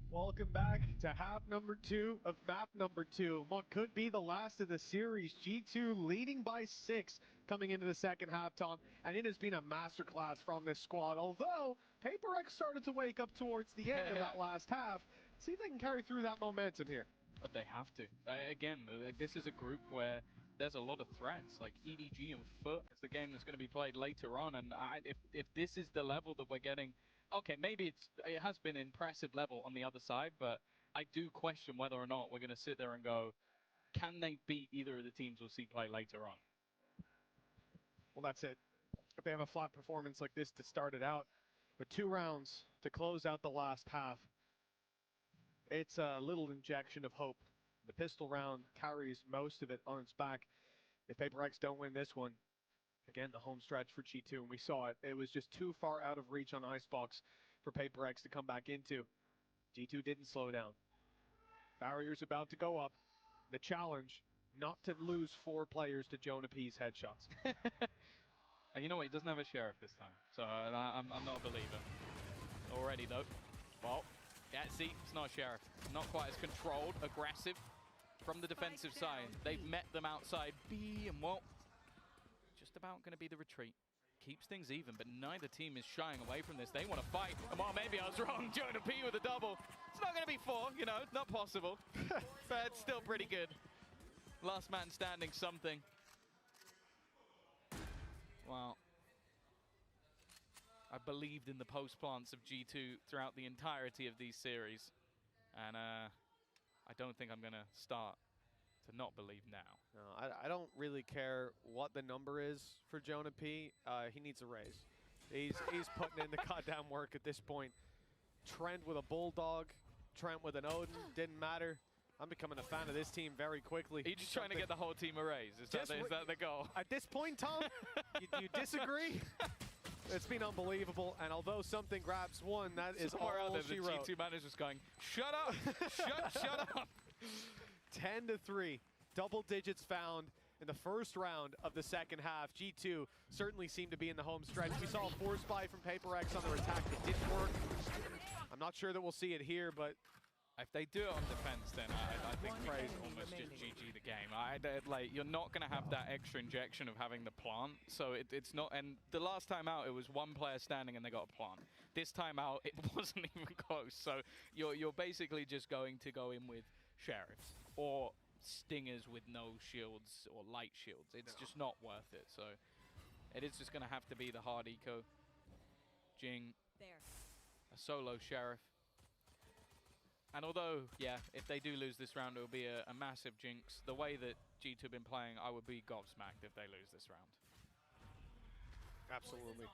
Welcome back to half number 2 of map number 2. What could be the last of the series. G2 leading by 6 coming into the second half, Tom. And it has been a masterclass from this squad. Although Paper X started to wake up towards the end of that last half. See if they can carry through that momentum here. But they have to. Again, this is a group where there's a lot of threats, like EDG and Foot is the game that's going to be played later on. And if this is the level that we're getting, okay, maybe it has been impressive level on the other side, but I do question whether or not we're going to sit there and go, can they beat either of the teams we'll see play later on? Well, that's it. If they have a flat performance like this to start it out, with 2 rounds to close out the last half, it's a little injection of hope. The pistol round carries most of it on its back. If Paper X don't win this one, again, the home stretch for G2, and we saw it. It was just too far out of reach on Icebox for Paper X to come back into. G2 didn't slow down. Barrier's about to go up. The challenge, not to lose 4 players to Jonah P's headshots. And you know what? He doesn't have a sheriff this time, so I'm not a believer. Already, though. Well, yeah, see, it's not a sheriff. Not quite as controlled, aggressive from the defensive side. They've met them outside B, and well, just about going to be the retreat. Keeps things even, but neither team is shying away from this. They want to fight. And well, maybe I was wrong. Jonah P with a double. It's not going to be 4, you know, not possible. But it's still pretty good. Last man standing something. Wow. I believed in the post plants of G2 throughout the entirety of these series. And I don't think I'm going to start to not believe now. No, I don't really care what the number is for Jonah P. He needs a raise. He's putting in the goddamn work at this point. Trent with a Bulldog, Trent with an Odin, didn't matter. I'm becoming a fan of this team very quickly. Are you just trying to get the whole team a raise? Is that the goal? At this point, Tom, you disagree? It's been unbelievable, and although something grabs one, that is all she wrote. The G2 manager's going, shut up, shut up. 10-3, double digits found in the first round of the second half. G2 certainly seemed to be in the home stretch. We saw a force buy from Paper X on their attack. It didn't work. I'm not sure that we'll see it here, but if they do it on defense, then I think Prey's almost just GG the game. Like, you're not going to have that extra injection of having the plant, so it's not. And the last time out, it was 1 player standing and they got a plant. This time out, it wasn't even close. So you're basically just going to go in with sheriffs or stingers with no shields or light shields. It's just not worth it. So it is just going to have to be the hard eco. Jing, a solo sheriff. And although, yeah, if they do lose this round, it will be a massive jinx. The way that G2 have been playing, I would be gobsmacked if they lose this round. Absolutely.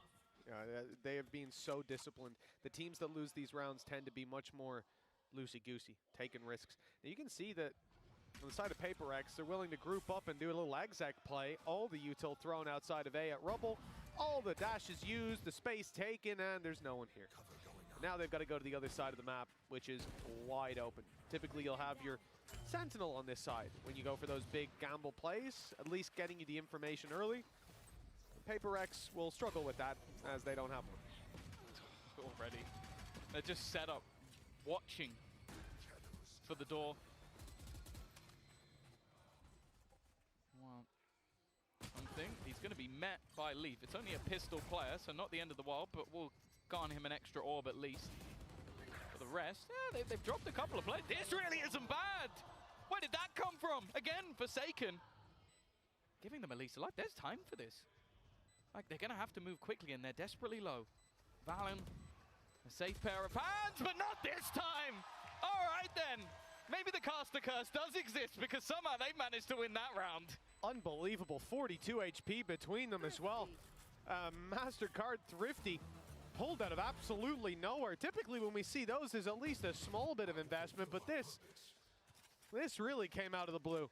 They have been so disciplined. The teams that lose these rounds tend to be much more loosey-goosey, taking risks. Now you can see that on the side of Paper X, they're willing to group up and do a little exec play. All the util thrown outside of A at Rubble. All the dashes used, the space taken, and there's no one here. Now they've got to go to the other side of the map, which is wide open. Typically, you'll have your Sentinel on this side when you go for those big gamble plays, at least getting you the information early. Paper X will struggle with that, as they don't have one. Already. They're just set up, watching for the door. Well, one thing, he's going to be met by Leaf. It's only a pistol player, so not the end of the world, but we'll garner him an extra orb at least. For the rest, yeah, they've dropped a couple of players. This really isn't bad! Where did that come from? Again, Forsaken. Giving them at least a life. There's time for this. Like, they're going to have to move quickly, and they're desperately low. Valen, a safe pair of hands, but not this time! All right, then. Maybe the caster curse does exist, because somehow they managed to win that round. Unbelievable. 42 HP between them as well. MasterCard Thrifty pulled out of absolutely nowhere. Typically, when we see those, there's at least a small bit of investment, but this really came out of the blue.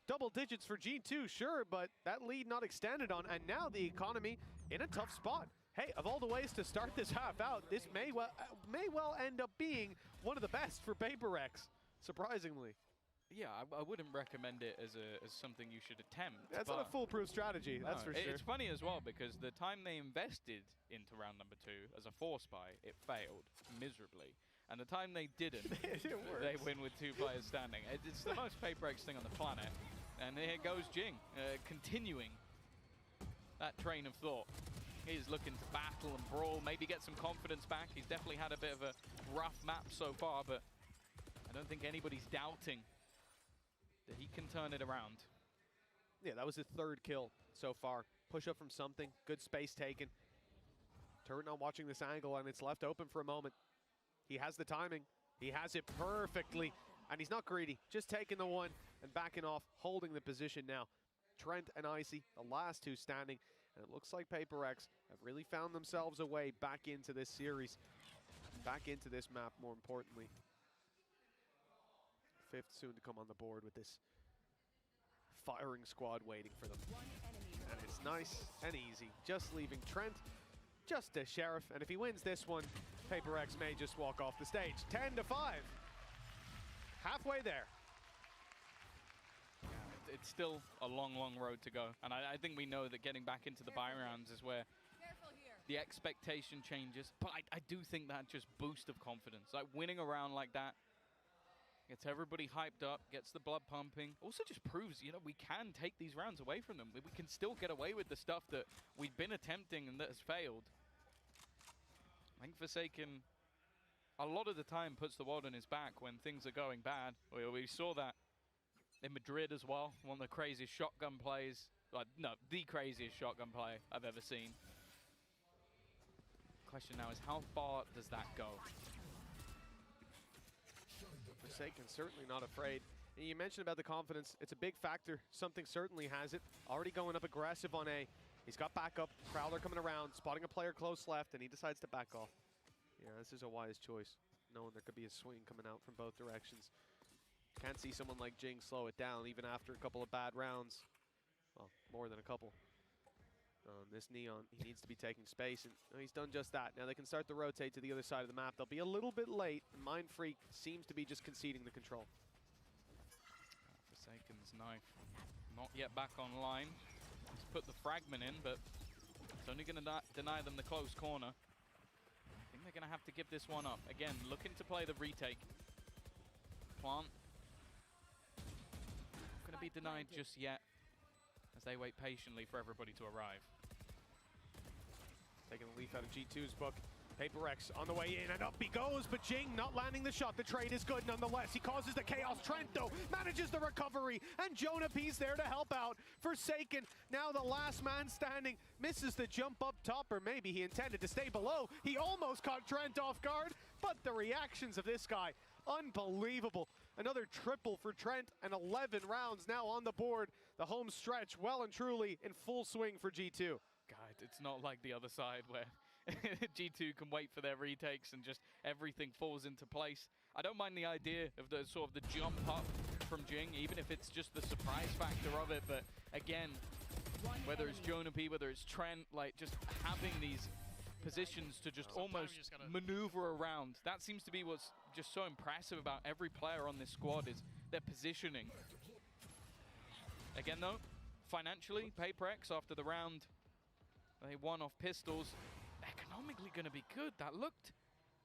Double digits for G2, sure, but that lead not extended on, and now the economy in a tough spot. Hey, of all the ways to start this half out, this may well end up being one of the best for Paper X, surprisingly. Yeah, I wouldn't recommend it as something you should attempt. That's not a foolproof strategy, that's for sure. It's funny as well, because the time they invested into round number 2 as a force buy, it failed miserably. And the time they didn't, they win with 2 players standing. It's the most Paper X thing on the planet. And here goes Jing, continuing that train of thought. He's looking to battle and brawl, maybe get some confidence back. He's definitely had a bit of a rough map so far, but I don't think anybody's doubting that he can turn it around. Yeah, that was his 3rd kill so far. Push up from something, good space taken. Turret not watching this angle, and it's left open for a moment. He has the timing, he has it perfectly, and he's not greedy, just taking the one and backing off, holding the position now. Trent and Icy, the last 2 standing, and it looks like Paper X have really found themselves a way back into this series, back into this map, more importantly. 5th soon to come on the board with this firing squad waiting for them. And it's nice and easy, just leaving Trent, just a Sheriff, and if he wins this one, Paper X may just walk off the stage. 10-5, halfway there. It's still a long, long road to go. And I think we know that getting back into the buy rounds is where the expectation changes. But I do think that just boost of confidence, like winning a round like that, gets everybody hyped up, gets the blood pumping. Also just proves, you know, we can take these rounds away from them. We can still get away with the stuff that we've been attempting and that has failed. I think Forsaken, a lot of the time, puts the world on his back when things are going bad. We saw that in Madrid as well, one of the craziest shotgun plays, no, the craziest shotgun play I've ever seen. Question now is, how far does that go? Forsaken certainly not afraid. And you mentioned about the confidence, it's a big factor. Something certainly has it. Already going up aggressive on A. He's got backup, Prowler coming around, spotting a player close left, and he decides to back off. Yeah, this is a wise choice, knowing there could be a swing coming out from both directions. Can't see someone like Jing slow it down, even after a couple of bad rounds. Well, more than a couple. This Neon, he needs to be taking space, and he's done just that. Now they can start to rotate to the other side of the map. They'll be a little bit late, and Mind Freak seems to be just conceding the control. Forsaken's knife not yet back online. He's put the fragment in, but it's only going to deny them the close corner. I think they're going to have to give this one up. Again, looking to play the retake. Plant. Not going to be denied just yet, as they wait patiently for everybody to arrive. Taking the leaf out of G2's book. Paper X on the way in, and up he goes, but Jing not landing the shot. The trade is good nonetheless. He causes the chaos. Trent, though, manages the recovery, and Jonah P's there to help out. Forsaken, now the last man standing, misses the jump up top, or maybe he intended to stay below. He almost caught Trent off guard, but the reactions of this guy, unbelievable. Another triple for Trent, and 11 rounds now on the board. The home stretch well and truly in full swing for G2. God, correct. It's not like the other side where G2 can wait for their retakes and just everything falls into place. I don't mind the idea of the sort of the jump up from Jing, even if it's just the surprise factor of it. But again, whether it's Jonah P, whether it's Trent, like just having these positions to just almost maneuver around. That seems to be what's just so impressive about every player on this squad is their positioning. Again though, financially, PaperX after the round, they won off pistols. Economically going to be good. That looked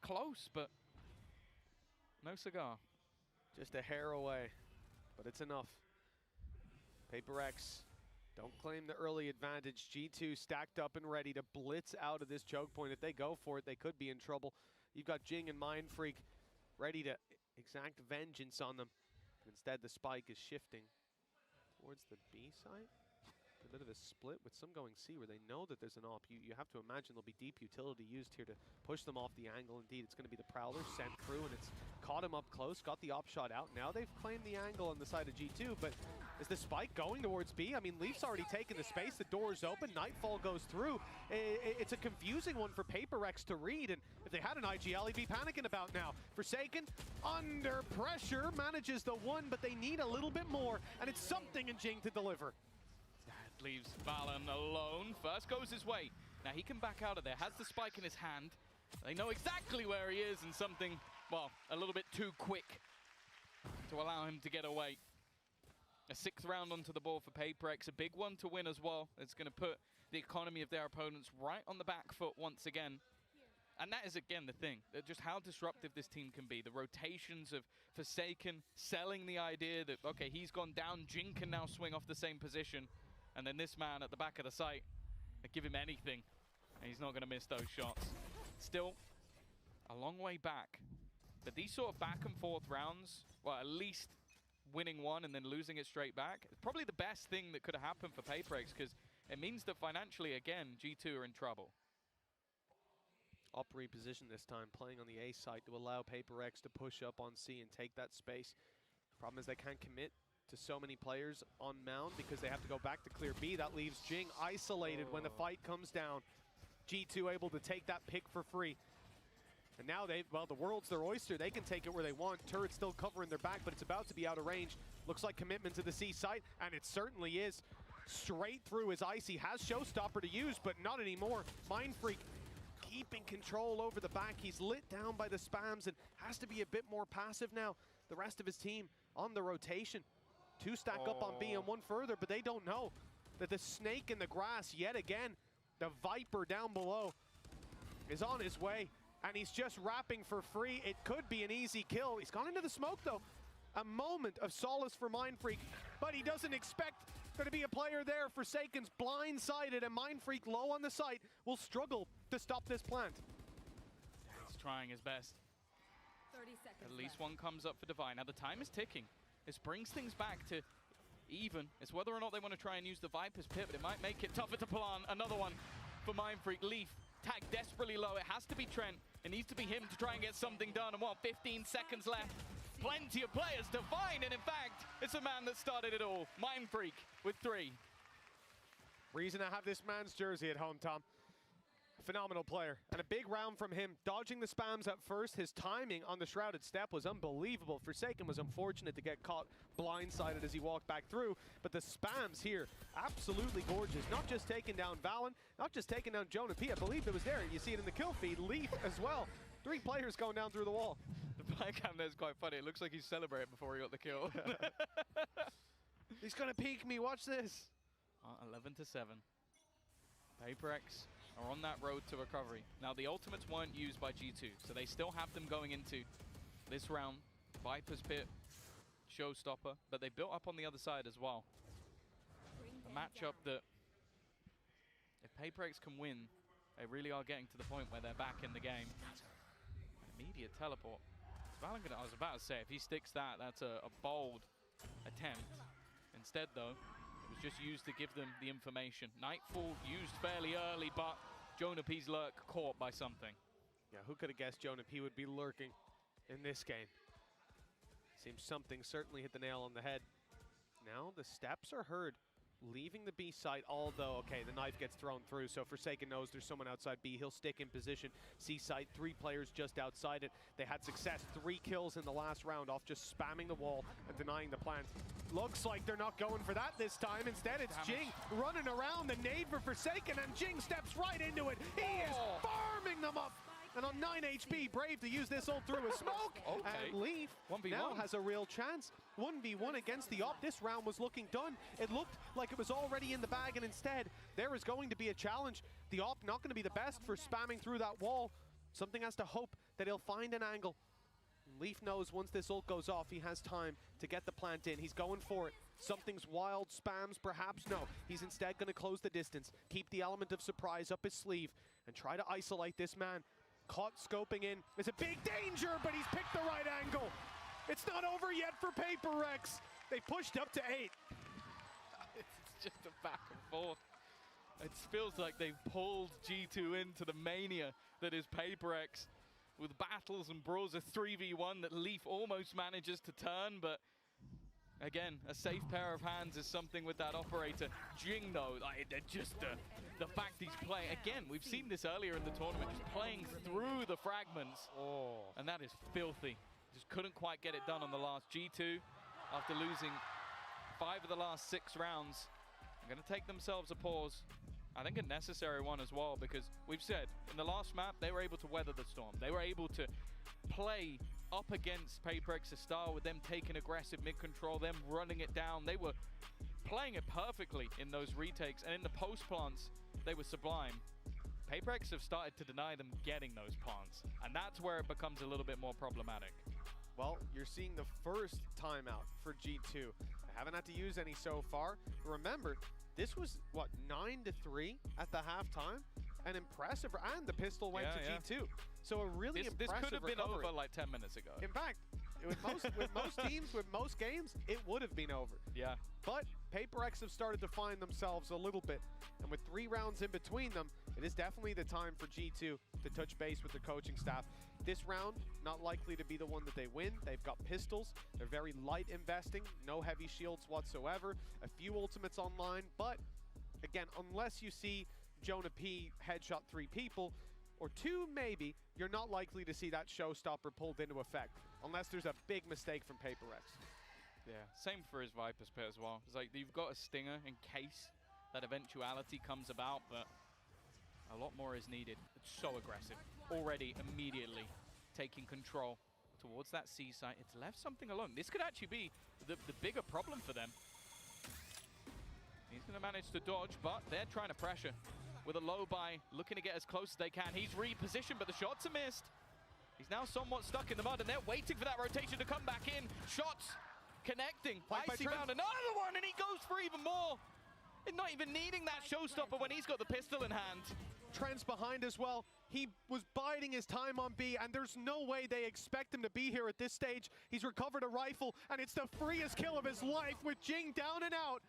close, but no cigar. Just a hair away, but it's enough. PaperX don't claim the early advantage. G2 stacked up and ready to blitz out of this choke point. If they go for it, they could be in trouble. You've got Jing and Mindfreak ready to exact vengeance on them. Instead, the spike is shifting towards the B side. A bit of a split with some going C where they know that there's an op. You have to imagine there'll be deep utility used here to push them off the angle. Indeed, it's going to be the Prowler sent through, and it's caught him up close, got the op shot out. Now they've claimed the angle on the side of G2, but is the spike going towards B? I mean, Leaf's already taken the space. The door's open. Nightfall goes through. It's a confusing one for PaperX to read, and if they had an IGL, he'd be panicking about now. Forsaken, under pressure, manages the one, but they need a little bit more, and it's something in Jing to deliver. That leaves Valen alone. First goes his way. Now he can back out of there. Has the spike in his hand. They know exactly where he is, and something, well, a little bit too quick to allow him to get away. A 6th round onto the board for PaperX, a big one to win as well. It's going to put the economy of their opponents right on the back foot once again. And that is, again, the thing, just how disruptive this team can be. The rotations of Forsaken, selling the idea that, okay, he's gone down, Jing can now swing off the same position. And then this man at the back of the site, give him anything, and he's not going to miss those shots. Still, a long way back. But these sort of back and forth rounds, well, at least winning one and then losing it straight back, is probably the best thing that could have happened for PaperX, because it means that financially, again, G2 are in trouble. Up reposition this time, playing on the A site to allow PaperX to push up on C and take that space. Problem is they can't commit to so many players on mound because they have to go back to clear B. That leaves Jing isolated when the fight comes down. G2 able to take that pick for free. And now well, the world's their oyster. They can take it where they want. Turret still covering their back, but it's about to be out of range. Looks like commitment to the C site, and it certainly is. Straight through his Icy, has Showstopper to use, but not anymore. Mindfreak keeping control over the back. He's lit down by the spams and has to be a bit more passive now. The rest of his team on the rotation. 2 stack up on B and 1 further, but they don't know that the snake in the grass yet again, the Viper down below, is on his way, and he's just wrapping for free. It could be an easy kill. He's gone into the smoke though. A moment of solace for Mindfreak, but he doesn't expect there to be a player there. Forsaken's blindsided, and Mindfreak low on the site will struggle to stop this plant. He's trying his best. 30 seconds At least one comes up for Divine. Now the time is ticking. This brings things back to even. It's whether or not they want to try and use the Viper's pit, but it might make it tougher to plant. Another one for Mindfreak. Leaf tagged desperately low. It has to be Trent. It needs to be him to try and get something done. And what, 15 seconds left. Plenty of players to find, and in fact, it's a man that started it all. Mindfreak with 3. Reason to have this man's jersey at home, Tom. Phenomenal player, and a big round from him. Dodging the spams at first, his timing on the Shrouded Step was unbelievable. Forsaken was unfortunate to get caught blindsided as he walked back through, but the spams here, absolutely gorgeous. Not just taking down Valen, not just taking down Jonah P. I believe it was there. You see it in the kill feed. Leaf as well. 3 players going down through the wall. The play cam there is quite funny. It looks like he's celebrating before he got the kill. He's gonna peek me, watch this. 11-7. PaperX are on that road to recovery. Now the ultimates weren't used by G2, so they still have them going into this round. Viper's Pit, Showstopper, but they built up on the other side as well. A matchup that, if PaperX can win, they really are getting to the point where they're back in the game. Immediate teleport. I was about to say, if he sticks that, that's a bold attempt. Instead, though, it was just used to give them the information. Nightfall used fairly early, but Jonah P's lurk caught by something. Yeah, who could have guessed Jonah P would be lurking in this game? Seems something certainly hit the nail on the head. Now the steps are heard leaving the B site, although, okay, the knife gets thrown through, so Forsaken knows there's someone outside B. He'll stick in position. C site, 3 players just outside it. They had success, 3 kills in the last round off just spamming the wall and denying the plant. Looks like they're not going for that this time. Instead, it's Jing running around the nade for Forsaken, and Jing steps right into it. He is farming them up. And on 9 HP, Brave to use this ult through a smoke. And Leaf 1v1. now has a real chance. 1v1 against the op. This round was looking done. It looked like it was already in the bag, and instead, there is going to be a challenge. The op not going to be the best for spamming through that wall. Something has to hope that he'll find an angle. Leaf knows once this ult goes off, he has time to get the plant in. He's going for it. Something's wild, spams, perhaps no. He's instead going to close the distance, keep the element of surprise up his sleeve, and try to isolate this man. Caught scoping in. It's a big danger, but he's picked the right angle. It's not over yet for Paper Rex. They pushed up to 8. It's just a back and forth. It feels like they've pulled G2 into the mania that is Paper Rex. With battles and brawls, a 3v1 that Leaf almost manages to turn, but again, a safe pair of hands is something with that operator. Jing, though, they're just the fact he's playing. Again, we've seen this earlier in the tournament, just playing through the fragments. And that is filthy. Just couldn't quite get it done on the last. G2, after losing 5 of the last 6 rounds, are going to take themselves a pause. I think a necessary one as well, because we've said in the last map, they were able to weather the storm. They were able to play up against Paper X's style with them taking aggressive mid-control, them running it down. They were playing it perfectly in those retakes, and in the post-plants, they were sublime. Paper X have started to deny them getting those plants, and that's where it becomes a little bit more problematic. Well, you're seeing the first timeout for G2. They haven't had to use any so far. Remember, this was, what, 9-3 at the halftime? An impressive, and the pistol went to G2. So a really impressive This could have been recovery. over like 10 minutes ago. In fact, with most teams, with most games, it would have been over. Yeah. But Paper X have started to find themselves a little bit. And with 3 rounds in between them, it is definitely the time for G2 to touch base with the coaching staff. This round, not likely to be the one that they win. They've got pistols. They're very light investing. No heavy shields whatsoever. A few ultimates online. But, again, unless you see Jonah P headshot 3 people, or 2 maybe, you're not likely to see that showstopper pulled into effect. Unless there's a big mistake from Paper Rex. Yeah, same for his Viper's pit as well. It's like you've got a stinger in case that eventuality comes about, but a lot more is needed. It's so aggressive. Already, immediately taking control towards that C site. It's left something alone. This could actually be the bigger problem for them. He's going to manage to dodge, but they're trying to pressure. With a low buy, looking to get as close as they can. He's repositioned, but the shots are missed. He's now somewhat stuck in the mud, and they're waiting for that rotation to come back in. Shots connecting. Icy bound, another one, and he goes for even more. And not even needing that showstopper when he's got the pistol in hand. Trent's behind as well. He was biding his time on B, and there's no way they expect him to be here at this stage. He's recovered a rifle, and it's the freest kill of his life with Jing down and out.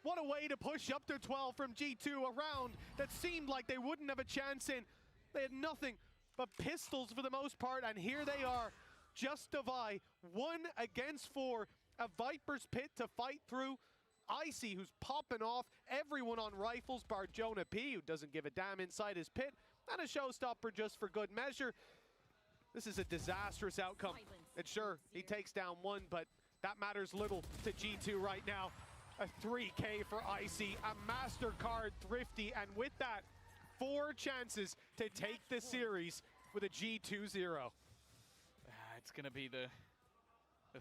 What a way to push up to 12 from G2, a round that seemed like they wouldn't have a chance in. They had nothing but pistols for the most part, and here they are. Just Devi, 1 against 4. A Viper's pit to fight through. Icy, who's popping off everyone on rifles, bar Jonah P, who doesn't give a damn inside his pit, and a showstopper just for good measure. This is a disastrous outcome. And sure, he takes down 1, but that matters little to G2 right now. A 3K for Icy, a MasterCard Thrifty, and with that, 4 chances to take the series with a G2-0. It's going to be the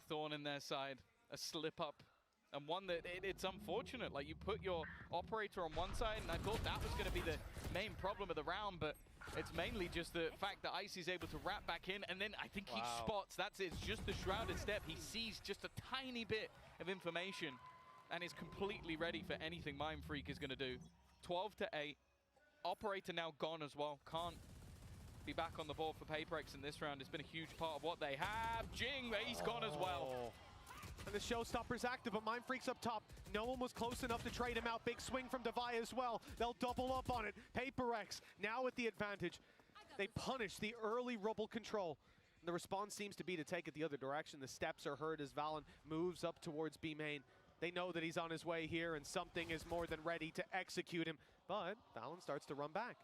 thorn in their side, a slip up, and one that it's unfortunate. Like, you put your operator on one side, and I thought that was going to be the main problem of the round, but it's mainly just the fact that Icy's able to wrap back in, and then I think he spots, that's it, it's just the shrouded step. He sees just a tiny bit of information and is completely ready for anything Mind Freak is going to do. 12-8. Operator now gone as well. Can't be back on the board for Paper X in this round. It's been a huge part of what they have. Jing, he's gone as well. And the showstopper's active, but Mind Freak's up top. No one was close enough to trade him out. Big swing from Devi as well. They'll double up on it. Paper X now with the advantage. They punish the early rubble control. And the response seems to be to take it the other direction. The steps are heard as Valen moves up towards B main. They know that he's on his way here, and something is more than ready to execute him. But Valen starts to run back.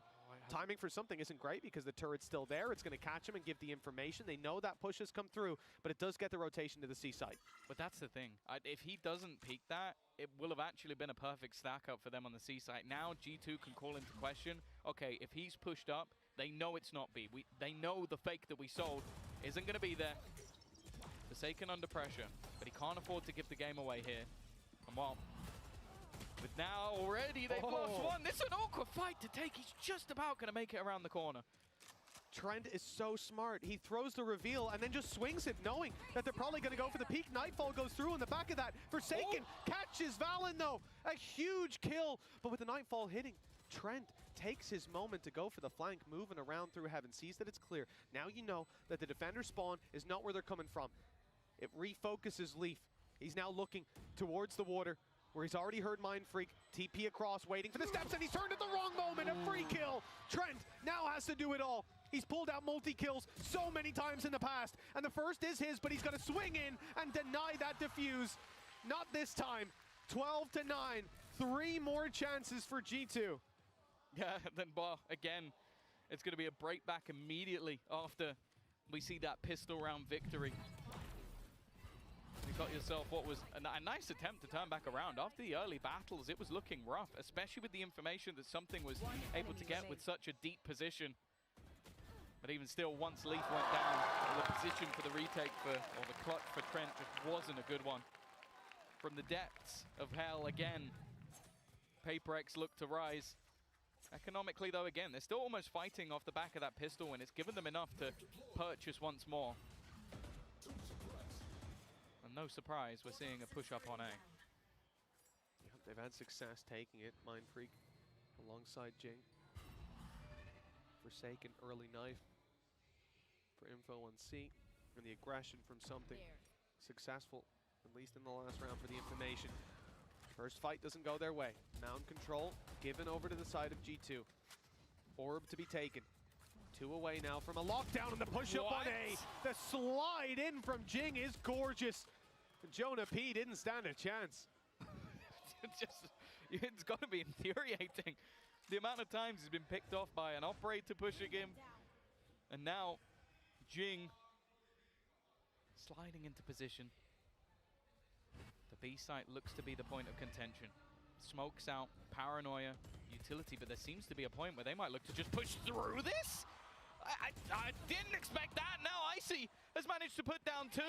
Timing for something isn't great because the turret's still there. It's going to catch him and give the information. They know that push has come through, but it does get the rotation to the C site. But that's the thing. If he doesn't peek that, it will have actually been a perfect stack up for them on the C site. Now G2 can call into question, okay, if he's pushed up, they know it's not B. They know the fake that we sold isn't going to be there. Forsaken under pressure, but he can't afford to give the game away here. And well, with now already they've lost one. This is an awkward fight to take. He's just about going to make it around the corner. Trent is so smart. He throws the reveal and then just swings it, knowing that they're probably going to go for the peak. Nightfall goes through in the back of that. Forsaken catches Valen, though. A huge kill, but with the Nightfall hitting, Trent takes his moment to go for the flank, moving around through heaven, sees that it's clear. Now you know that the defender spawn is not where they're coming from. It refocuses Leaf. He's now looking towards the water, where he's already heard Mind Freak, TP across, waiting for the steps, and he's turned at the wrong moment, a free kill. Trent now has to do it all. He's pulled out multi-kills so many times in the past, and the first is his, but he's gonna swing in and deny that defuse. Not this time. 12-9, 3 more chances for G2. Yeah, then again, it's gonna be a break back immediately after we see that pistol round victory. You got yourself what was a nice attempt to turn back around. After the early battles, it was looking rough, especially with the information that something was able to get with such a deep position. But even still, once Leaf went down, the position for the retake or the clutch for Trent just wasn't a good one. From the depths of hell again, PaperX looked to rise. Economically though, again, they're still almost fighting off the back of that pistol, and it's given them enough to purchase once more. No surprise, we're seeing a push-up on A. Yep, they've had success taking it. Mind Freak alongside Jing. Forsaken early knife for info on C. And the aggression from something successful, at least in the last round for the information. First fight doesn't go their way. Mound control given over to the side of G2. Orb to be taken. 2 away now from a lockdown, and the push-up on A. The slide in from Jing is gorgeous. Jonah P didn't stand a chance. It's got to be infuriating. The amount of times he's been picked off by an operator pushing him. And now Jing sliding into position. The B site looks to be the point of contention. Smokes out, paranoia, utility, but there seems to be a point where they might look to just push through this. I didn't expect that. Now Icy has managed to put down 2.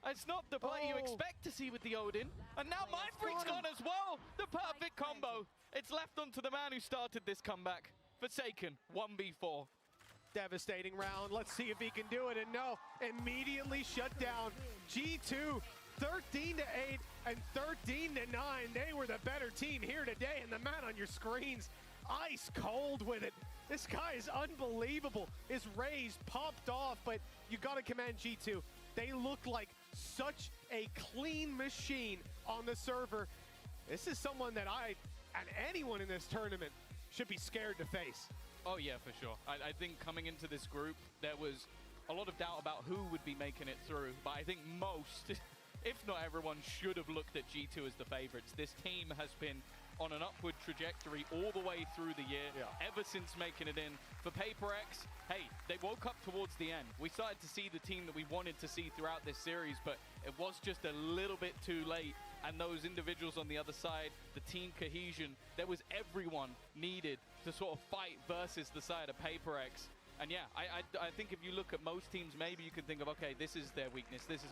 It's not the play you expect to see with the Odin. And now Mind Freak's gone as well. The perfect combo. It's left onto the man who started this comeback. Forsaken, 1v4. Devastating round. Let's see if he can do it. And no, immediately shut down. G2, 13-8 and 13-9. They were the better team here today. And the man on your screens, ice cold with it. This guy is unbelievable. His rays popped off, but you gotta commend G2. They look like such a clean machine on the server. This is someone that and anyone in this tournament should be scared to face. Oh yeah, for sure. I think coming into this group, there was a lot of doubt about who would be making it through, but I think most, if not everyone, should have looked at G2 as the favorites. This team has been on an upward trajectory all the way through the year, ever since making it in. For PaperX, hey, they woke up towards the end. We started to see the team that we wanted to see throughout this series, but it was just a little bit too late. And those individuals on the other side, the team cohesion, there was everyone needed to sort of fight versus the side of PaperX. And yeah, I think if you look at most teams, maybe you can think of, okay, this is their weakness. This is